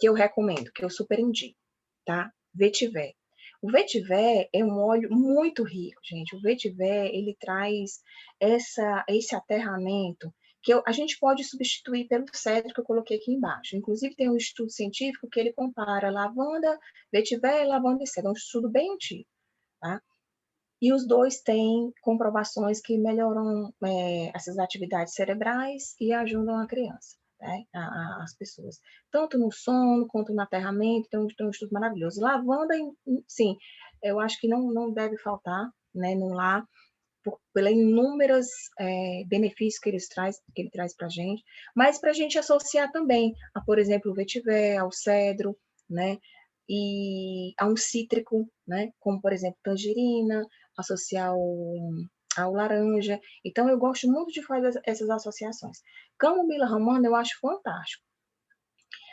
eu recomendo, que eu super indico, tá? Vetiver. O vetiver é um óleo muito rico, gente. O vetiver, ele traz esse aterramento que a gente pode substituir pelo cedro que eu coloquei aqui embaixo. Inclusive, tem um estudo científico que ele compara lavanda, vetiver, lavanda e cedro. É um estudo bem antigo, tá? E os dois têm comprovações que melhoram essas atividades cerebrais e ajudam a criança, né? As pessoas. Tanto no sono quanto no aterramento, tem um estudo maravilhoso. Lavanda, sim, eu acho que não deve faltar, né, no lar, pelas inúmeras benefícios que ele traz para a gente, mas para a gente associar também a, por exemplo, o vetiver, ao cedro, né? E a um cítrico, né? Como, por exemplo, tangerina, associar ao laranja. Então, eu gosto muito de fazer essas associações. Camomila romana eu acho fantástico.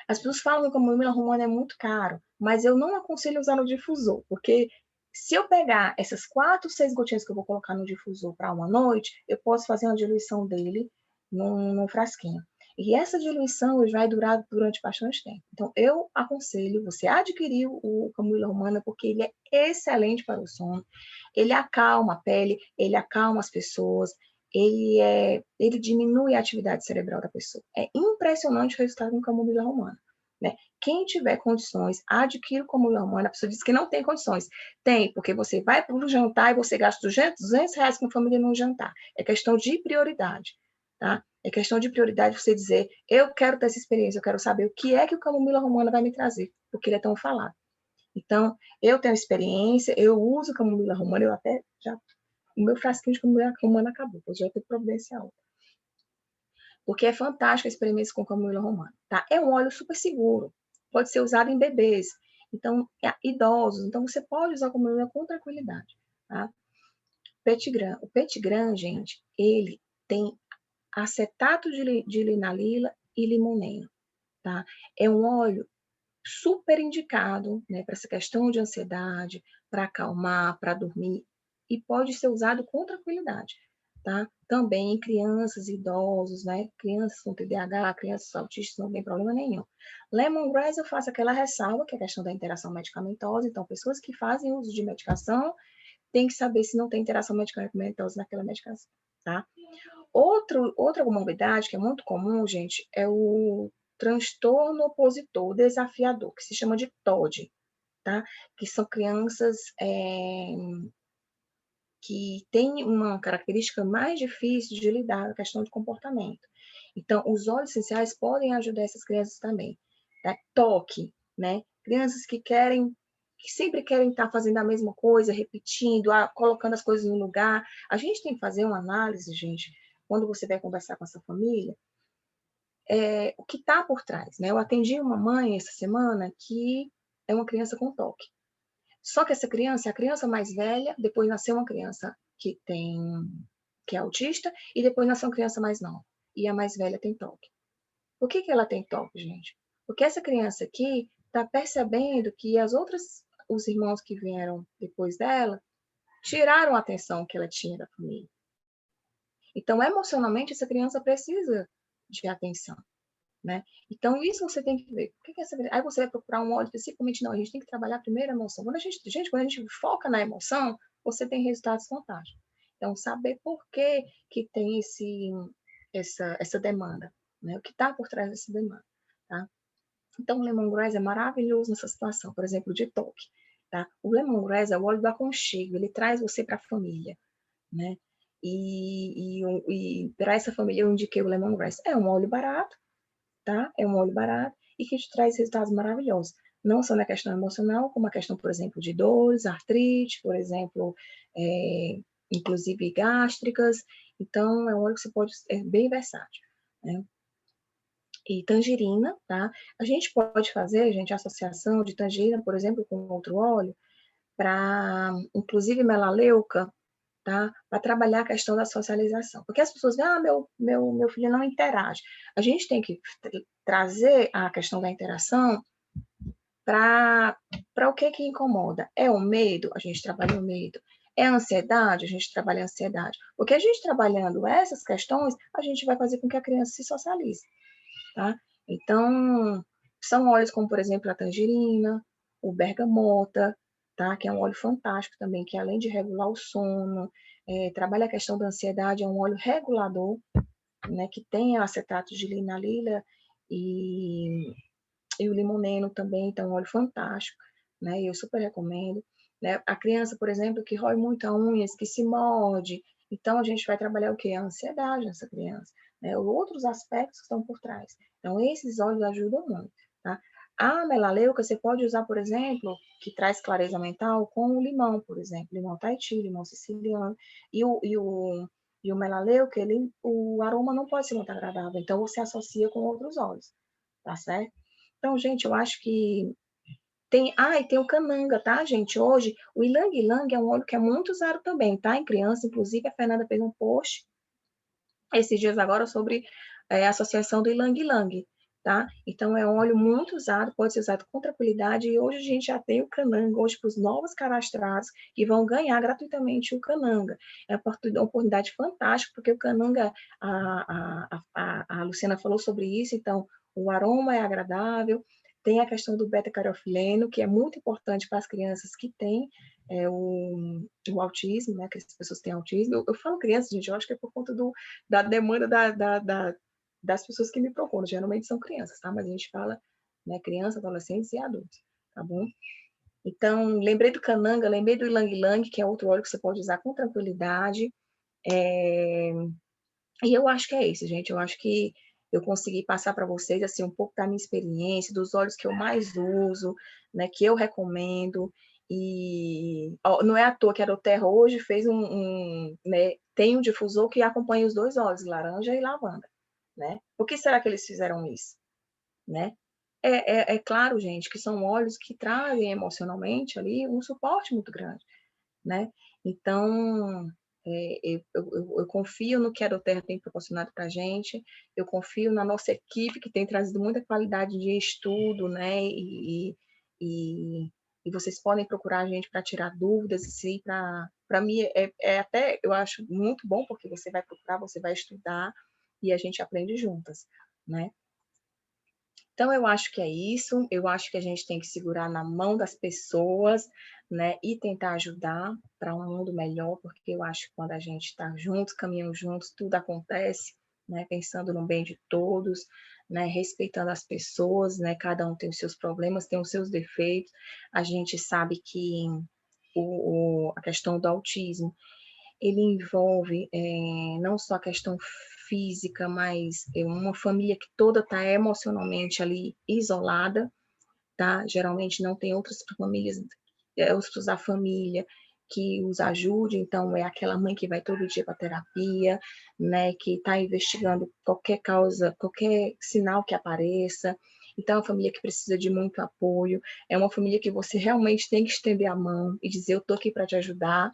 As pessoas falam que a camomila romana é muito caro, mas eu não aconselho usar no difusor, porque se eu pegar essas 4, 6 gotinhas que eu vou colocar no difusor para uma noite, eu posso fazer uma diluição dele num frasquinho. E essa diluição vai durar durante bastante tempo. Então, eu aconselho você adquirir o camomila romana, porque ele é excelente para o sono. Ele acalma a pele, ele acalma as pessoas, ele diminui a atividade cerebral da pessoa. É impressionante o resultado com camomila romana. Né? Quem tiver condições, adquira o camomila romana. A pessoa diz que não tem condições. Tem, porque você vai para o jantar e você gasta R$ 200 com a família num jantar. É questão de prioridade. Tá? É questão de prioridade você dizer, eu quero ter essa experiência, eu quero saber o que é que o camomila romana vai me trazer, porque ele é tão falado. Então, eu tenho experiência, eu uso camomila romana, eu até já... O meu frasquinho de camomila romana acabou, eu já tenho providencial. Porque é fantástico a experiência com camomila romana, tá? É um óleo super seguro, pode ser usado em bebês, então, idosos, então você pode usar a camomila com tranquilidade, tá? Petitgram. O petitgram, gente, ele tem acetato de linalila e limoneno, tá? É um óleo super indicado, né, para essa questão de ansiedade, para acalmar, para dormir, e pode ser usado com tranquilidade, tá? Também em crianças, idosos, né? Crianças com TDAH, crianças autistas, não tem problema nenhum. Lemongrass, eu faço aquela ressalva, que é a questão da interação medicamentosa, então pessoas que fazem uso de medicação têm que saber se não tem interação medicamentosa naquela medicação, tá? Outra comorbidade que é muito comum, gente, é o transtorno opositor desafiador, que se chama de TOD, tá? Que são crianças que têm uma característica mais difícil de lidar com a questão de comportamento. Então, os óleos essenciais podem ajudar essas crianças também. Tá? Toque, né? Crianças que sempre querem estar fazendo a mesma coisa, repetindo, colocando as coisas no lugar. A gente tem que fazer uma análise, gente, quando você vai conversar com essa família, o que está por trás, né? Eu atendi uma mãe essa semana que é uma criança com toque. Só que essa criança é a criança mais velha, depois nasceu uma criança que é autista, e depois nasceu uma criança mais nova. E a mais velha tem toque. Por que ela tem toque, gente? Porque essa criança aqui está percebendo que os irmãos que vieram depois dela, tiraram a atenção que ela tinha da família. Então, emocionalmente, essa criança precisa de atenção, né? Então, isso você tem que ver. Aí você vai procurar um óleo especificamente, não, a gente tem que trabalhar primeiro a emoção. Quando a gente foca na emoção, você tem resultados fantásticos. Então, saber por que tem essa demanda, né? O que está por trás dessa demanda, tá? Então, o lemongrass é maravilhoso nessa situação, por exemplo, de toque, tá? O lemongrass é o óleo do aconchego, ele traz você para a família, né? E para essa família eu indiquei o lemongrass. É um óleo barato, tá? É um óleo barato e que te traz resultados maravilhosos. Não só na questão emocional, como a questão, por exemplo, de dores, artrite, por exemplo, inclusive gástricas. Então, é um óleo que você pode, é bem versátil, né? E tangerina, tá? A gente pode fazer, gente, associação de tangerina, por exemplo, com outro óleo, para, inclusive, melaleuca, tá? Para trabalhar a questão da socialização. Porque as pessoas veem, meu filho não interage. A gente tem que trazer a questão da interação para o que incomoda. É o medo? A gente trabalha o medo. É a ansiedade? A gente trabalha a ansiedade. Porque a gente trabalhando essas questões, a gente vai fazer com que a criança se socialize, tá? Então, são óleos como, por exemplo, a tangerina, o bergamota, tá? Que é um óleo fantástico também, que além de regular o sono, trabalha a questão da ansiedade, é um óleo regulador, né? Que tem acetato de linalila e o limoneno também, então é um óleo fantástico, né? Eu super recomendo. Né? A criança, por exemplo, que rói muito a unhas, que se morde, então a gente vai trabalhar o quê? A ansiedade nessa criança, né? Outros aspectos que estão por trás. Então, esses óleos ajudam muito, tá? A melaleuca você pode usar, por exemplo, que traz clareza mental, com o limão, por exemplo, limão Tahiti, limão siciliano, e o melaleuca, o aroma não pode ser muito agradável, então você associa com outros óleos, tá certo? Então, gente, eu acho que e tem o cananga, tá, gente? Hoje, o ilang-ilang é um óleo que é muito usado também, tá? Em criança, inclusive, a Fernanda fez um post esses dias agora sobre a associação do ilang-ilang, tá? Então, é um óleo muito usado, pode ser usado com tranquilidade, e hoje a gente já tem o cananga, hoje para os novos cadastrados, que vão ganhar gratuitamente o cananga. É uma oportunidade fantástica, porque o cananga, a Luciana falou sobre isso, então, o aroma é agradável, tem a questão do beta-caroteno, que é muito importante para as crianças que têm o autismo, né? Que as pessoas têm autismo. Eu falo crianças, gente, eu acho que é por conta da demanda das pessoas que me procuram. Geralmente são crianças, tá? Mas a gente fala, né, crianças, adolescentes e adultos, tá bom? Então, lembrei do cananga, lembrei do ilang-ilang, que é outro óleo que você pode usar com tranquilidade. E eu acho que é isso, gente. Eu acho que eu consegui passar para vocês assim um pouco da minha experiência, dos óleos que eu mais uso, né, que eu recomendo. E ó, não é à toa que a doTERRA hoje fez né, tem um difusor que acompanha os dois óleos, laranja e lavanda, né? Por que será que eles fizeram isso, né? É claro, gente, que são óleos que trazem emocionalmente ali um suporte muito grande, né? Então, eu confio no que a doTERRA tem proporcionado para a gente, eu confio na nossa equipe, que tem trazido muita qualidade de estudo, né? E vocês podem procurar a gente para tirar dúvidas, assim, para mim até, eu acho muito bom, porque você vai procurar, você vai estudar, e a gente aprende juntas, né? Então, eu acho que é isso, eu acho que a gente tem que segurar na mão das pessoas, né, e tentar ajudar para um mundo melhor, porque eu acho que quando a gente está juntos, caminhando juntos, tudo acontece, né, pensando no bem de todos, né, respeitando as pessoas, né, cada um tem os seus problemas, tem os seus defeitos, a gente sabe que a questão do autismo, ele envolve não só a questão física, mas uma família que toda está emocionalmente ali isolada, tá? Geralmente não tem outras famílias, outros da família que os ajude, então é aquela mãe que vai todo dia para terapia, né, que está investigando qualquer causa, qualquer sinal que apareça. Então, é uma família que precisa de muito apoio, é uma família que você realmente tem que estender a mão e dizer, eu estou aqui para te ajudar,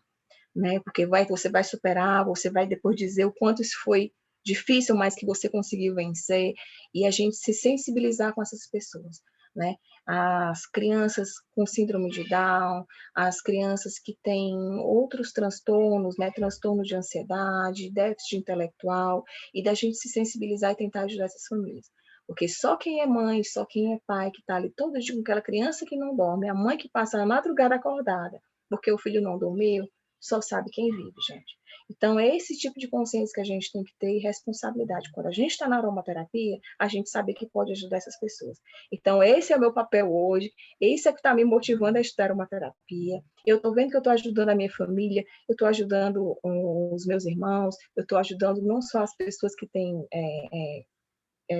né? Porque você vai superar, você vai depois dizer o quanto isso foi difícil, mas que você conseguiu vencer, e a gente se sensibilizar com essas pessoas, né? As crianças com síndrome de Down, as crianças que têm outros transtornos, né? Transtorno de ansiedade, déficit intelectual, e da gente se sensibilizar e tentar ajudar essas famílias. Porque só quem é mãe, só quem é pai, que está ali todo dia com aquela criança que não dorme, a mãe que passa a madrugada acordada, porque o filho não dormiu, só sabe quem vive, gente. Então, é esse tipo de consciência que a gente tem que ter e responsabilidade. Quando a gente está na aromaterapia, a gente sabe que pode ajudar essas pessoas. Então, esse é o meu papel hoje, esse é o que está me motivando a estudar aromaterapia. Eu estou vendo que eu estou ajudando a minha família, eu estou ajudando os meus irmãos, eu estou ajudando não só as pessoas que têm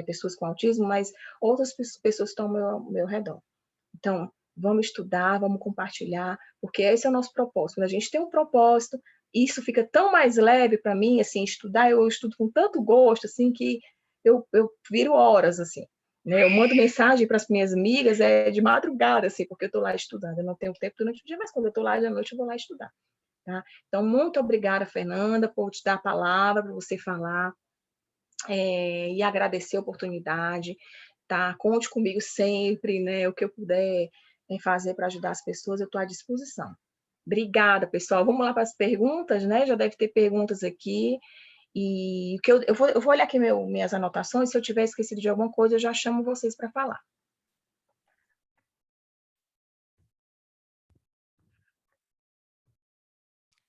pessoas com autismo, mas outras pessoas que estão ao meu redor. Então, vamos estudar, vamos compartilhar, porque esse é o nosso propósito. Quando a gente tem um propósito, isso fica tão mais leve para mim, assim, estudar, eu estudo com tanto gosto, assim, que eu viro horas, assim, né? Eu mando mensagem para as minhas amigas, de madrugada, assim, porque eu estou lá estudando, eu não tenho tempo durante o dia, mas quando eu estou lá de noite, eu vou lá estudar, tá? Então, muito obrigada, Fernanda, por te dar a palavra, para você falar, e agradecer a oportunidade, tá? Conte comigo sempre, né? O que eu puder fazer para ajudar as pessoas, eu estou à disposição. Obrigada, pessoal. Vamos lá para as perguntas, né? Já deve ter perguntas aqui. E o que eu vou olhar aqui minhas anotações, se eu tiver esquecido de alguma coisa, eu já chamo vocês para falar.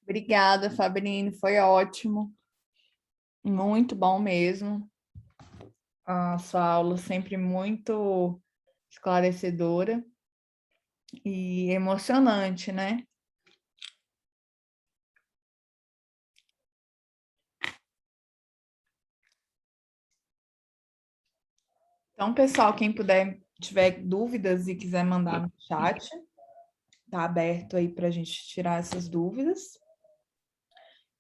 Obrigada, Fabrini, foi ótimo. Muito bom mesmo. A sua aula sempre muito esclarecedora e emocionante, né? Então, pessoal, quem tiver dúvidas e quiser mandar no chat, tá aberto aí para a gente tirar essas dúvidas.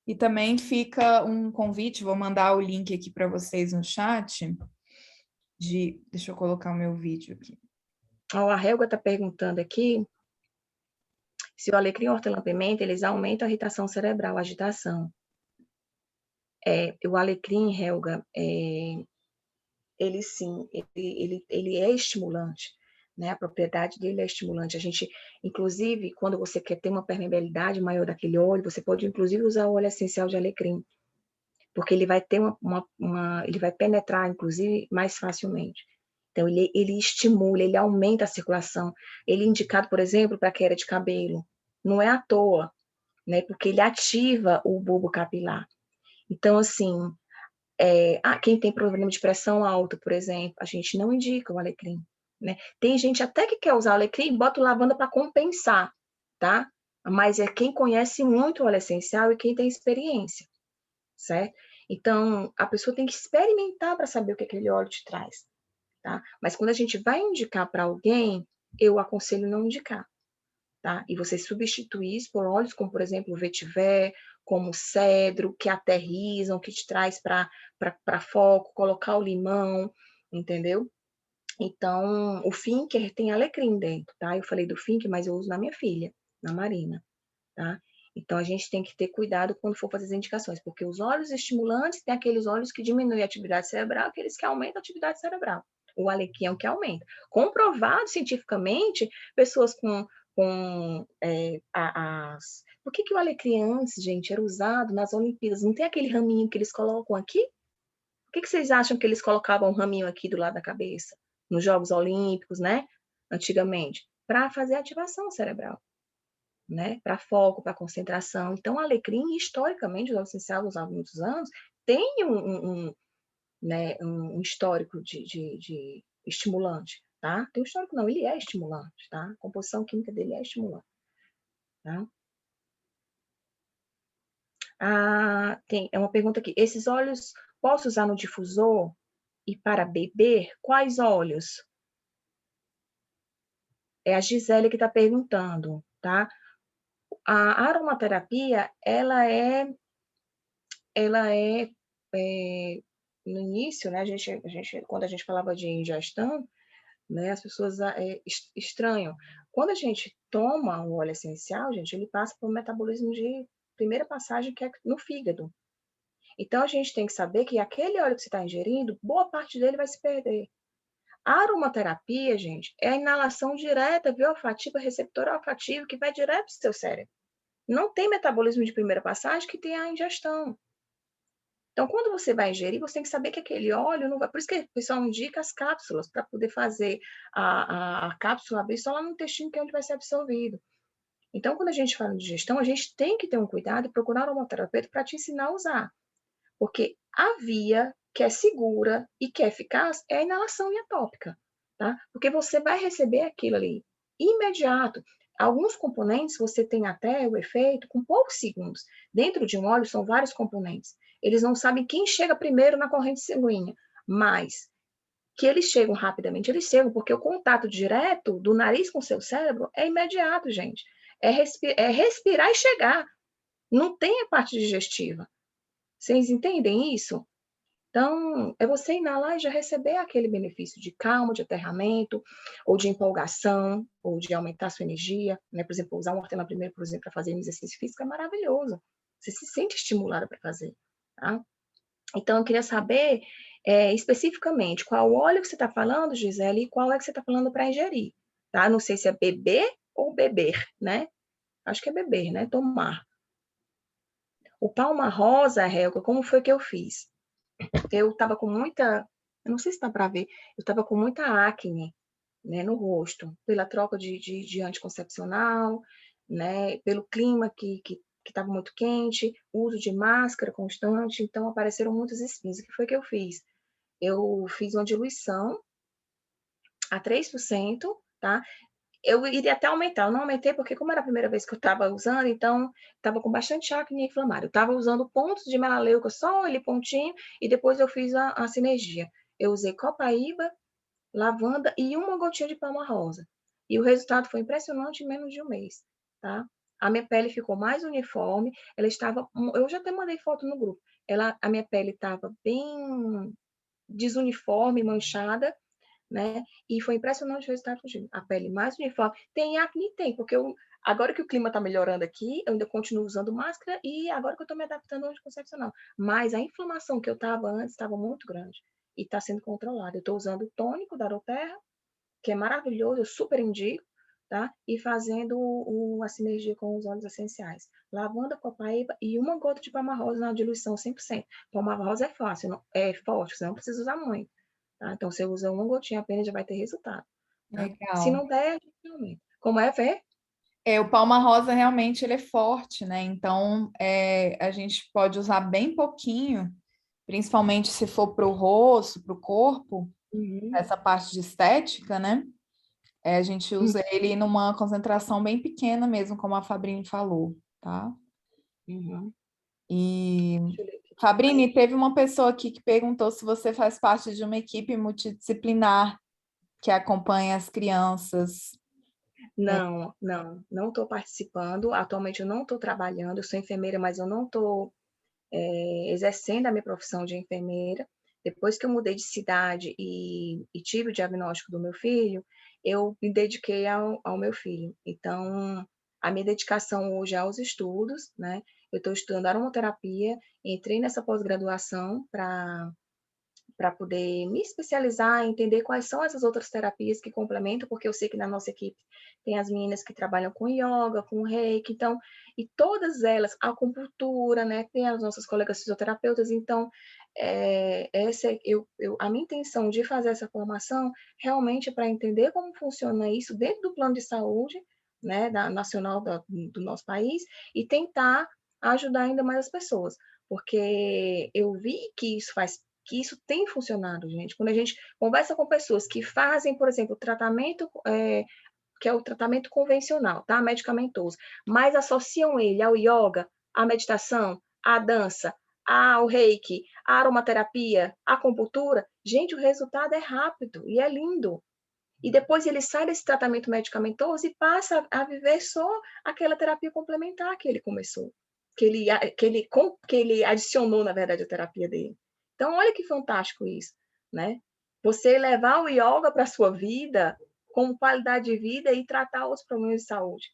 E também fica um convite, vou mandar o link aqui para vocês no chat. Deixa eu colocar o meu vídeo aqui. A Helga está perguntando aqui se o alecrim, hortelã-pimenta, eles aumentam a irritação cerebral, a agitação. O alecrim, Helga, ele sim, ele é estimulante, né? A propriedade dele é estimulante. A gente, inclusive, quando você quer ter uma permeabilidade maior daquele óleo, você pode, inclusive, usar o óleo essencial de alecrim, porque ele vai ter ele vai penetrar, inclusive, mais facilmente. Então, ele estimula, ele aumenta a circulação. Ele é indicado, por exemplo, para queda de cabelo. Não é à toa, né? Porque ele ativa o bulbo capilar. Então, assim, quem tem problema de pressão alta, por exemplo, a gente não indica o alecrim, né? Tem gente até que quer usar o alecrim e bota o lavanda para compensar, tá? Mas é quem conhece muito o óleo essencial e quem tem experiência, certo? Então, a pessoa tem que experimentar para saber o que aquele óleo te traz, tá? Mas quando a gente vai indicar para alguém, eu aconselho não indicar, tá? E você substituir isso por óleos como, por exemplo, o vetiver, como o cedro, que aterrizam, que te traz para foco, colocar o limão, entendeu? Então, o Finker tem alecrim dentro, tá? Eu falei do Finker, mas eu uso na minha filha, na Marina, tá? Então, a gente tem que ter cuidado quando for fazer as indicações, porque os óleos estimulantes tem aqueles óleos que diminuem a atividade cerebral, aqueles que aumentam a atividade cerebral. O alecrim é o que aumenta. Comprovado cientificamente, pessoas Por que o alecrim antes, gente, era usado nas Olimpíadas? Não tem aquele raminho que eles colocam aqui? Por que vocês acham que eles colocavam um raminho aqui do lado da cabeça? Nos Jogos Olímpicos, né? Antigamente. Para fazer ativação cerebral, né? Para foco, para concentração. Então, o alecrim, historicamente, os óleos essenciais usados há muitos anos, tem né, um histórico de estimulante, tá? Tem um histórico não, ele é estimulante, tá? A composição química dele é estimulante, tá? Tem uma pergunta aqui. Esses óleos posso usar no difusor e para beber? Quais óleos? É a Gisele que está perguntando, tá? A aromaterapia, ela é no início, né? Quando a gente falava de ingestão, né? As pessoas estranham. Quando a gente toma o óleo essencial, gente, ele passa por um metabolismo de primeira passagem que é no fígado. Então a gente tem que saber que aquele óleo que você está ingerindo, boa parte dele vai se perder. A aromaterapia, gente, é a inalação direta, via olfativa, receptor olfativo, que vai direto para o seu cérebro. Não tem metabolismo de primeira passagem que tem a ingestão. Então, quando você vai ingerir, você tem que saber que aquele óleo não vai. Por isso que o pessoal indica as cápsulas, para poder fazer a cápsula abrir só lá no intestino, que é onde vai ser absorvido. Então, quando a gente fala de digestão, a gente tem que ter um cuidado e procurar um aromaterapeuta para te ensinar a usar. Porque a via que é segura e que é eficaz é a inalação anatópica, tá? Porque você vai receber aquilo ali imediato. Alguns componentes você tem até o efeito com poucos segundos. Dentro de um óleo são vários componentes. Eles não sabem quem chega primeiro na corrente sanguínea, mas que eles chegam rapidamente, eles chegam porque o contato direto do nariz com o seu cérebro é imediato, gente. É respirar e chegar. Não tem a parte digestiva. Vocês entendem isso? Então, é você inalar e já receber aquele benefício de calma, de aterramento, ou de empolgação, ou de aumentar a sua energia. Né? Por exemplo, usar um hortelã primeiro, por exemplo, para fazer um exercício físico é maravilhoso. Você se sente estimulada para fazer. Tá? Então, eu queria saber especificamente qual óleo que você está falando, Gisele, e qual é que você está falando para ingerir. Tá? Não sei se é beber ou beber, né? Acho que é beber, né? Tomar. O palma rosa, Helga, como foi que eu fiz? Eu estava com muita, eu não sei se dá para ver, eu estava com muita acne, né, no rosto, pela troca de anticoncepcional, né, pelo clima que estava muito quente, uso de máscara constante, então apareceram muitos espinhos. O que foi que eu fiz? Eu fiz uma diluição a 3%, tá? Eu iria até aumentar, eu não aumentei porque como era a primeira vez que eu estava usando, então estava com bastante acne inflamável. Eu estava usando pontos de melaleuca, só ali pontinho, e depois eu fiz a sinergia. Eu usei copaíba, lavanda e uma gotinha de palma rosa. E o resultado foi impressionante em menos de um mês, tá? A minha pele ficou mais uniforme, ela estava, eu já até mandei foto no grupo. A minha pele estava bem desuniforme, manchada, né? E foi impressionante o resultado que eu tive. A pele mais uniforme. Tem acne? Tem, porque agora que o clima está melhorando aqui, eu ainda continuo usando máscara e agora que eu estou me adaptando ao anticoncepcional. Mas a inflamação que eu estava antes estava muito grande e está sendo controlada. Eu estou usando o tônico da Aroterra, que é maravilhoso, eu super indico, tá? E fazendo a sinergia com os óleos essenciais. Lavanda, copaíba e uma gota de palma rosa na diluição 100%. Palma rosa é fácil, é forte, você não precisa usar muito. Tá? Então, você usa uma gotinha apenas, já vai ter resultado. Tá? Se Legal. não der, a gente aumenta. Como é, Fê? O palma rosa realmente ele é forte, né? Então a gente pode usar bem pouquinho, principalmente se for para o rosto, para o corpo, Uhum. essa parte de estética, né? A gente Uhum. usa ele numa concentração bem pequena mesmo, como a Fabrini falou, tá? Uhum. E Deixa eu ler aqui. Fabrini, teve uma pessoa aqui que perguntou se você faz parte de uma equipe multidisciplinar que acompanha as crianças. Não estou participando. Atualmente eu não estou trabalhando, eu sou enfermeira, mas eu não estou exercendo a minha profissão de enfermeira. Depois que eu mudei de cidade e tive o diagnóstico do meu filho, eu me dediquei ao meu filho. Então, a minha dedicação hoje é aos estudos, né? Eu estou estudando aromaterapia, entrei nessa pós-graduação para poder me especializar, entender quais são essas outras terapias que complementam, porque eu sei que na nossa equipe tem as meninas que trabalham com yoga, com reiki, então, e todas elas, a acupuntura, né, tem as nossas colegas fisioterapeutas, então, a minha intenção de fazer essa formação realmente é para entender como funciona isso dentro do plano de saúde, né, nacional do nosso país, e tentar ajudar ainda mais as pessoas, porque eu vi que isso tem funcionado, gente. Quando a gente conversa com pessoas que fazem, por exemplo, tratamento, que é o tratamento convencional, tá? Medicamentoso, mas associam ele ao yoga, à meditação, à dança, ao reiki, à aromaterapia, à acupuntura, gente, o resultado é rápido e é lindo. E depois ele sai desse tratamento medicamentoso e passa a viver só aquela terapia complementar que ele começou, que ele adicionou, na verdade, a terapia dele. Então, olha que fantástico isso, né? Você levar o yoga para a sua vida como qualidade de vida e tratar os problemas de saúde,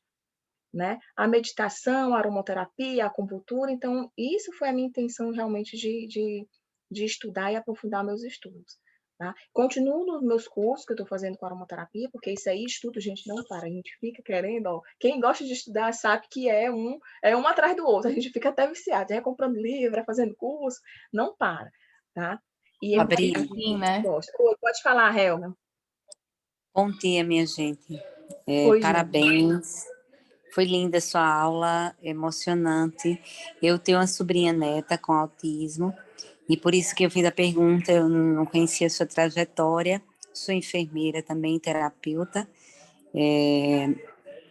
né? A meditação, a aromaterapia, a acupuntura. Então, isso foi a minha intenção realmente de estudar e aprofundar meus estudos. Tá? Continuo nos meus cursos que eu estou fazendo com aromaterapia, porque isso aí, estudo, gente, não para. A gente fica querendo, ó, quem gosta de estudar sabe que é um atrás do outro. A gente fica até viciado, é comprando livro, é fazendo curso, não para, tá? E a Fabrício, gente Sim, né? gosta. Pode falar, Helga. bom dia, minha gente. Oi, gente. Parabéns. Foi linda a sua aula, emocionante. Eu tenho uma sobrinha neta com autismo e por isso que eu fiz a pergunta. Eu não conhecia a sua trajetória. Sou enfermeira também, terapeuta.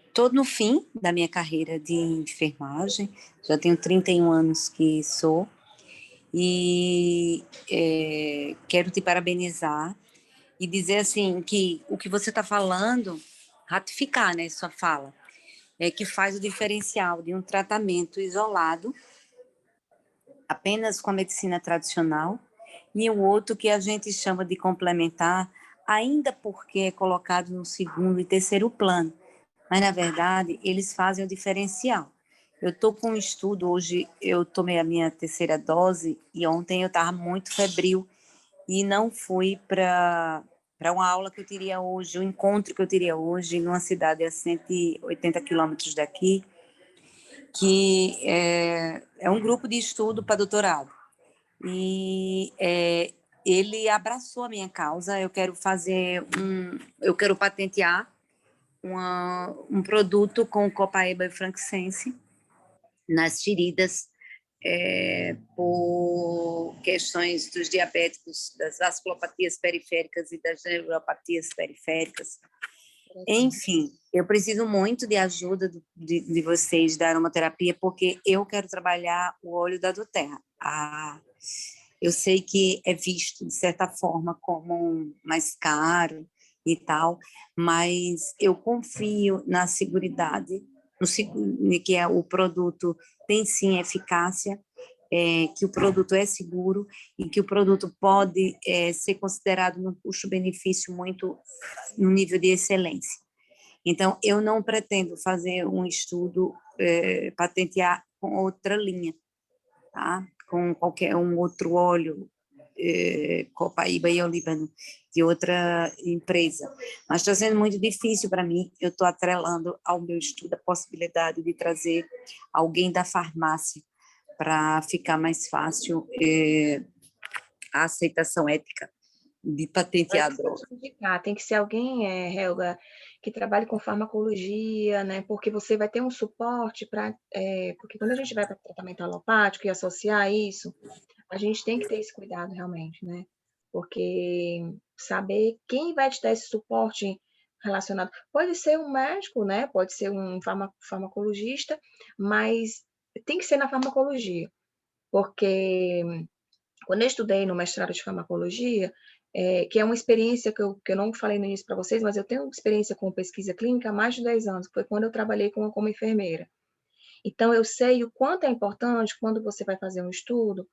Estou no fim da minha carreira de enfermagem. Já tenho 31 anos que sou e quero te parabenizar e dizer assim que o que você está falando, ratificar, né, sua fala, é que faz o diferencial de um tratamento isolado, apenas com a medicina tradicional, e o outro que a gente chama de complementar, ainda porque é colocado no segundo e terceiro plano, mas na verdade eles fazem o diferencial. Eu estou com um estudo hoje, eu tomei a minha terceira dose e ontem eu estava muito febril e não fui para uma aula que eu teria hoje, um encontro que eu teria hoje numa cidade a 180 quilômetros daqui, que é um grupo de estudo para doutorado. E ele abraçou a minha causa. Eu quero eu quero patentear um produto com copaíba e frankincense nas feridas por questões dos diabéticos, das vasculopatias periféricas e das neuropatias periféricas. Enfim, eu preciso muito de ajuda de vocês da aromaterapia, porque eu quero trabalhar o óleo da doTERRA. Eu sei que é visto, de certa forma, como mais caro e tal, mas eu confio na seguridade, que é o produto tem sim eficácia, que o produto é seguro e que o produto pode ser considerado num custo-benefício muito no nível de excelência. Então, eu não pretendo fazer um estudo, patentear com outra linha, tá? Com qualquer um outro óleo, copaíba e olíbano, de outra empresa. Mas está sendo muito difícil para mim, eu estou atrelando ao meu estudo a possibilidade de trazer alguém da farmácia para ficar mais fácil a aceitação ética de Vai patentear a precisar droga. te indicar, tem que ser alguém, Helga, que trabalhe com farmacologia, né? Porque você vai ter um suporte para. Porque quando a gente vai para tratamento alopático e associar isso, a gente tem que ter esse cuidado realmente, né? Porque saber quem vai te dar esse suporte relacionado. Pode ser um médico, né? Pode ser um farmacologista, mas tem que ser na farmacologia. porque quando eu estudei no mestrado de farmacologia, que é uma experiência que eu não falei no início para vocês, mas eu tenho experiência com pesquisa clínica há mais de 10 anos, que foi quando eu trabalhei como enfermeira. Então, eu sei o quanto é importante, quando você vai fazer um estudo,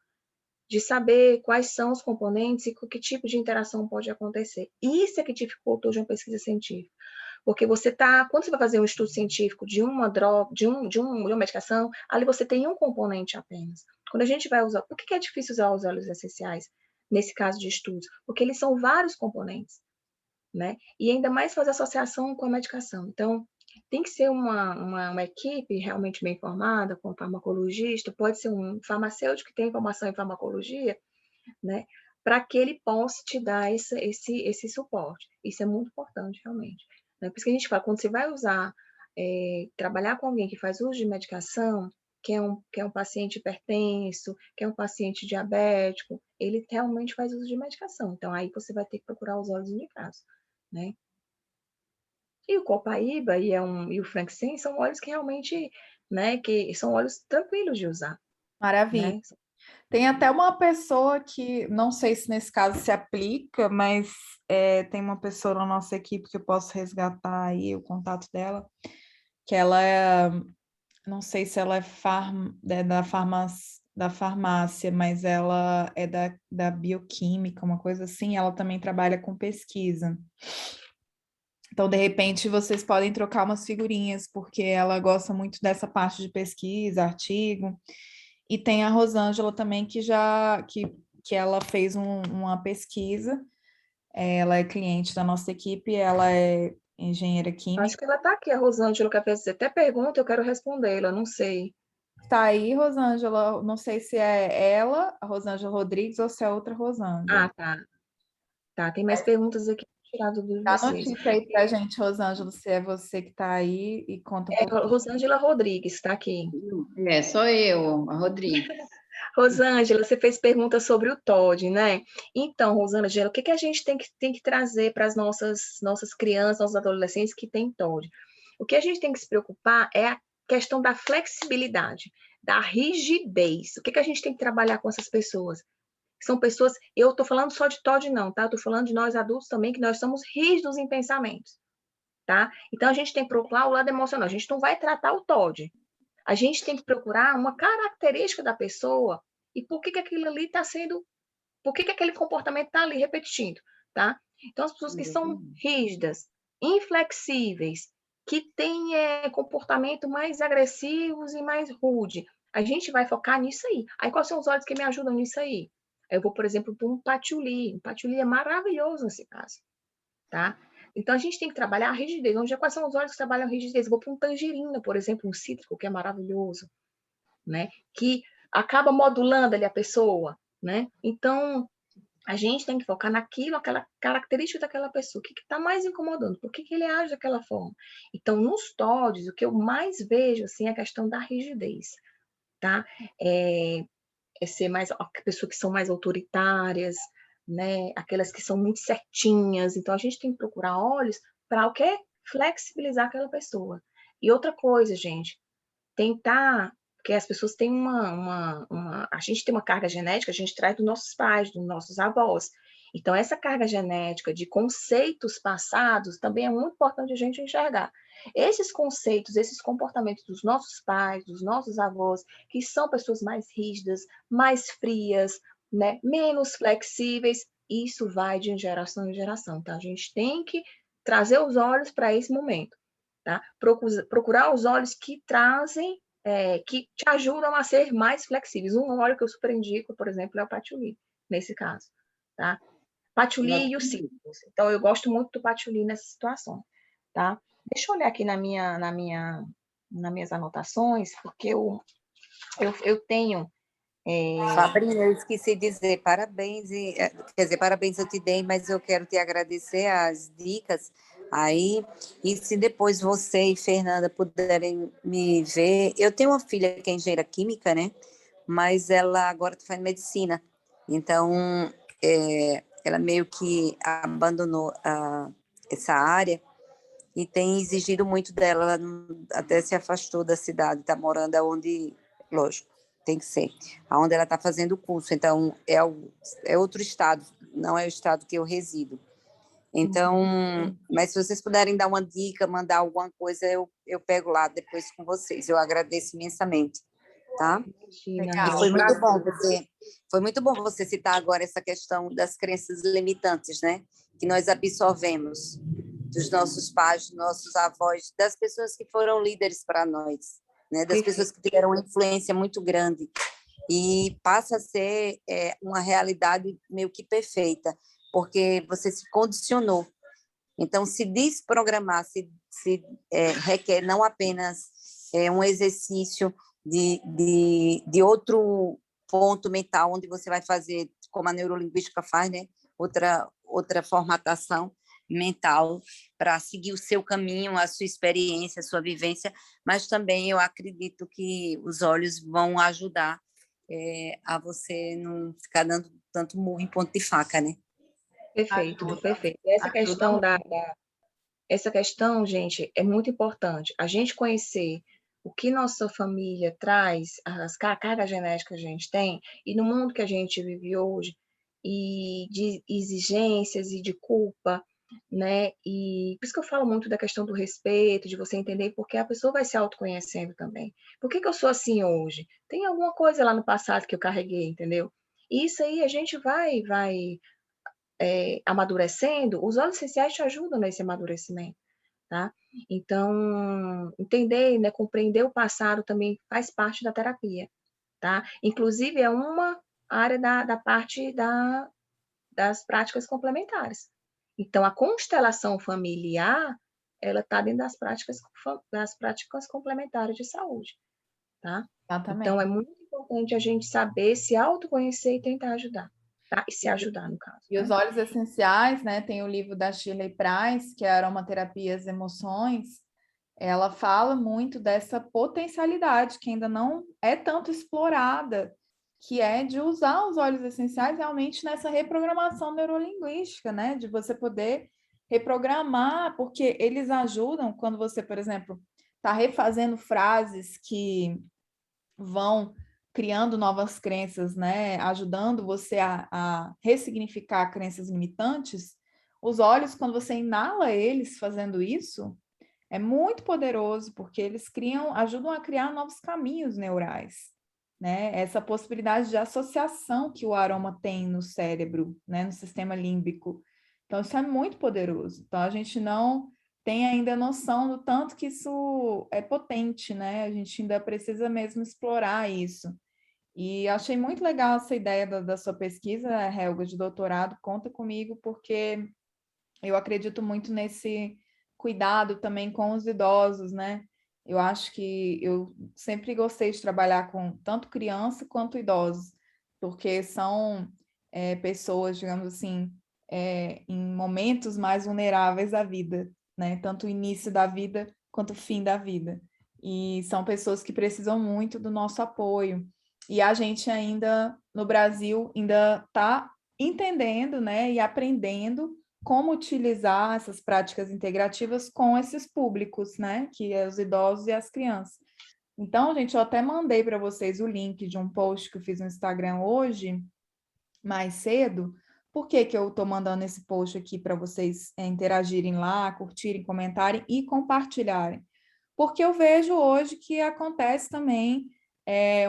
de saber quais são os componentes e com que tipo de interação pode acontecer. Isso é que dificulta hoje uma pesquisa científica. Porque quando você vai fazer um estudo científico de uma droga, de uma medicação, ali você tem um componente apenas. Quando a gente vai usar, por que é difícil usar os óleos essenciais nesse caso de estudos? Porque eles são vários componentes, né? E ainda mais fazer associação com a medicação. Então, tem que ser uma equipe realmente bem formada, com um farmacologista, pode ser um farmacêutico que tem formação em farmacologia, né? Para que ele possa te dar esse suporte. Isso é muito importante, realmente. Né? Por isso que a gente fala, quando você vai trabalhar com alguém que faz uso de medicação, que é um paciente hipertenso, que é um paciente diabético, ele realmente faz uso de medicação. Então, aí você vai ter que procurar os óleos indicados, né? E o copaíba e o frankincense são óleos que realmente, né, que são óleos tranquilos de usar, Maravilha. né? Tem até uma pessoa que, não sei se nesse caso se aplica, mas tem uma pessoa na nossa equipe que eu posso resgatar aí o contato dela, que ela não sei se ela da farmácia, mas ela é da bioquímica, uma coisa assim, ela também trabalha com pesquisa. Então, de repente, vocês podem trocar umas figurinhas, porque ela gosta muito dessa parte de pesquisa, artigo. E tem a Rosângela também, que ela fez uma pesquisa. Ela é cliente da nossa equipe, ela é engenheira Acho química. que ela está aqui, a Rosângela, que fez até pergunta, eu quero respondê-la, não sei. Tá aí, Rosângela, não sei se é ela, a Rosângela Rodrigues, ou se é outra Rosângela. Ah, tá. Tá, tem mais perguntas aqui tirar dúvida de Dá vocês. notícia aí pra gente, Rosângela, se é você que tá aí e conta um pouco. Rosângela Rodrigues está aqui. Sou eu, a Rodrigues. Rosângela, você fez pergunta sobre o TOD, né? Então, Rosângela, o que a gente tem que trazer para as nossas crianças, nossos adolescentes que têm TOD? O que a gente tem que se preocupar é a questão da flexibilidade, da rigidez. O que a gente tem que trabalhar com essas pessoas? São pessoas, eu estou falando só de TOD não, tá? Estou falando de nós adultos também, que nós somos rígidos em pensamentos, tá? Então, a gente tem que procurar o lado emocional. A gente não vai tratar o TOD. A gente tem que procurar uma característica da pessoa e por que aquilo ali está sendo, por que aquele comportamento está ali repetindo, tá? Então, as pessoas que são rígidas, inflexíveis, que têm comportamento mais agressivos e mais rude, a gente vai focar nisso aí. Aí, quais são os olhos que me ajudam nisso aí? Eu vou, por exemplo, para um patchouli. Um patchouli é maravilhoso nesse caso, tá? Então, a gente tem que trabalhar a rigidez. Quais são os óleos que trabalham a rigidez? Eu vou para um tangerina, por exemplo, um cítrico, que é maravilhoso, né? Que acaba modulando ali a pessoa, né? Então, a gente tem que focar naquilo, aquela característica daquela pessoa. O que está mais incomodando? Por que ele age daquela forma? Então, nos TODs, o que eu mais vejo, assim, é a questão da rigidez, tá? Ser mais pessoas que são mais autoritárias, né? Aquelas que são muito certinhas. Então, a gente tem que procurar olhos para o quê? Flexibilizar aquela pessoa. E outra coisa, gente, tentar, porque as pessoas têm a gente tem uma carga genética, a gente traz dos nossos pais, dos nossos avós. Então, essa carga genética de conceitos passados também é muito importante a gente enxergar. Esses conceitos, esses comportamentos dos nossos pais, dos nossos avós, que são pessoas mais rígidas, mais frias, né, menos flexíveis, isso vai de geração em geração, tá? A gente tem que trazer os olhos para esse momento, tá? Procurar os olhos que trazem, que te ajudam a ser mais flexíveis. Um óleo que eu super indico, por exemplo, é o patchouli, nesse caso, tá? Patchouli e o cítricos. Então, eu gosto muito do patchouli nessa situação, tá? Deixa eu olhar aqui nas minhas anotações, porque eu tenho... Fabrinha, eu esqueci de dizer parabéns, quer dizer, parabéns eu te dei, mas eu quero te agradecer as dicas aí, e se depois você e Fernanda puderem me ver, eu tenho uma filha que é engenheira química, né, mas ela agora está fazendo medicina, então ela meio que abandonou essa área e tem exigido muito dela, ela até se afastou da cidade, está morando onde, lógico, tem que ser. Aonde ela está fazendo o curso, então é outro estado, não é o estado que eu resido. Então, mas se vocês puderem dar uma dica, mandar alguma coisa, eu pego lá depois com vocês. Eu agradeço imensamente, tá? Imagina, E Legal. foi muito bom você citar agora essa questão das crenças limitantes, né? Que nós absorvemos dos nossos pais, dos nossos avós, das pessoas que foram líderes para nós, né? Das pessoas que tiveram uma influência muito grande. E passa a ser uma realidade meio que perfeita, porque você se condicionou. Então, se desprogramar, requer não apenas um exercício de outro ponto mental, onde você vai fazer, como a neurolinguística faz, né? outra formatação mental para seguir o seu caminho, a sua experiência, a sua vivência, mas também eu acredito que os olhos vão ajudar a você não ficar dando tanto murro em ponto de faca, né? Perfeito, Ajuda, perfeito. E essa ajuda questão muito. essa questão, gente, é muito importante. A gente conhecer o que nossa família traz, a carga genética que a gente tem, e no mundo que a gente vive hoje, e de exigências e de culpa, né? E por isso que eu falo muito da questão do respeito, de você entender porque a pessoa vai se autoconhecendo também. Por que eu sou assim hoje? Tem alguma coisa lá no passado que eu carreguei, entendeu? E isso aí a gente vai amadurecendo, os óleos essenciais te ajudam nesse amadurecimento, tá? Então, entender, né, compreender o passado também faz parte da terapia, tá? Inclusive, é uma área da parte das práticas complementares. Então, a constelação familiar, ela está dentro das práticas complementares de saúde, tá? Então, é Exatamente. muito importante a gente saber se autoconhecer e tentar ajudar, tá? E se ajudar, no caso, E os né? óleos essenciais, né? Tem o livro da Shirley Price, que é Aromaterapia as Emoções. Ela fala muito dessa potencialidade que ainda não é tanto explorada, que é de usar os óleos essenciais realmente nessa reprogramação neurolinguística, né? De você poder reprogramar, porque eles ajudam quando você, por exemplo, está refazendo frases que vão criando novas crenças, né? Ajudando você a ressignificar crenças limitantes. Os óleos, quando você inala eles fazendo isso, é muito poderoso, porque eles ajudam a criar novos caminhos neurais, né? Essa possibilidade de associação que o aroma tem no cérebro, né? No sistema límbico. Então, isso é muito poderoso. Então, a gente não tem ainda noção do tanto que isso é potente, né? A gente ainda precisa mesmo explorar isso. E achei muito legal essa ideia da sua pesquisa, Helga, de doutorado. Conta comigo, porque eu acredito muito nesse cuidado também com os idosos, né? Eu acho que eu sempre gostei de trabalhar com tanto criança quanto idosos, porque são pessoas, digamos assim, em momentos mais vulneráveis da vida, né? Tanto o início da vida quanto o fim da vida. E são pessoas que precisam muito do nosso apoio. E a gente ainda, no Brasil, ainda está entendendo, né, e aprendendo como utilizar essas práticas integrativas com esses públicos, né? Que é os idosos e as crianças. Então, gente, eu até mandei para vocês o link de um post que eu fiz no Instagram hoje, mais cedo. Por que que eu estou mandando esse post aqui para vocês interagirem lá, curtirem, comentarem e compartilharem? Porque eu vejo hoje que acontece também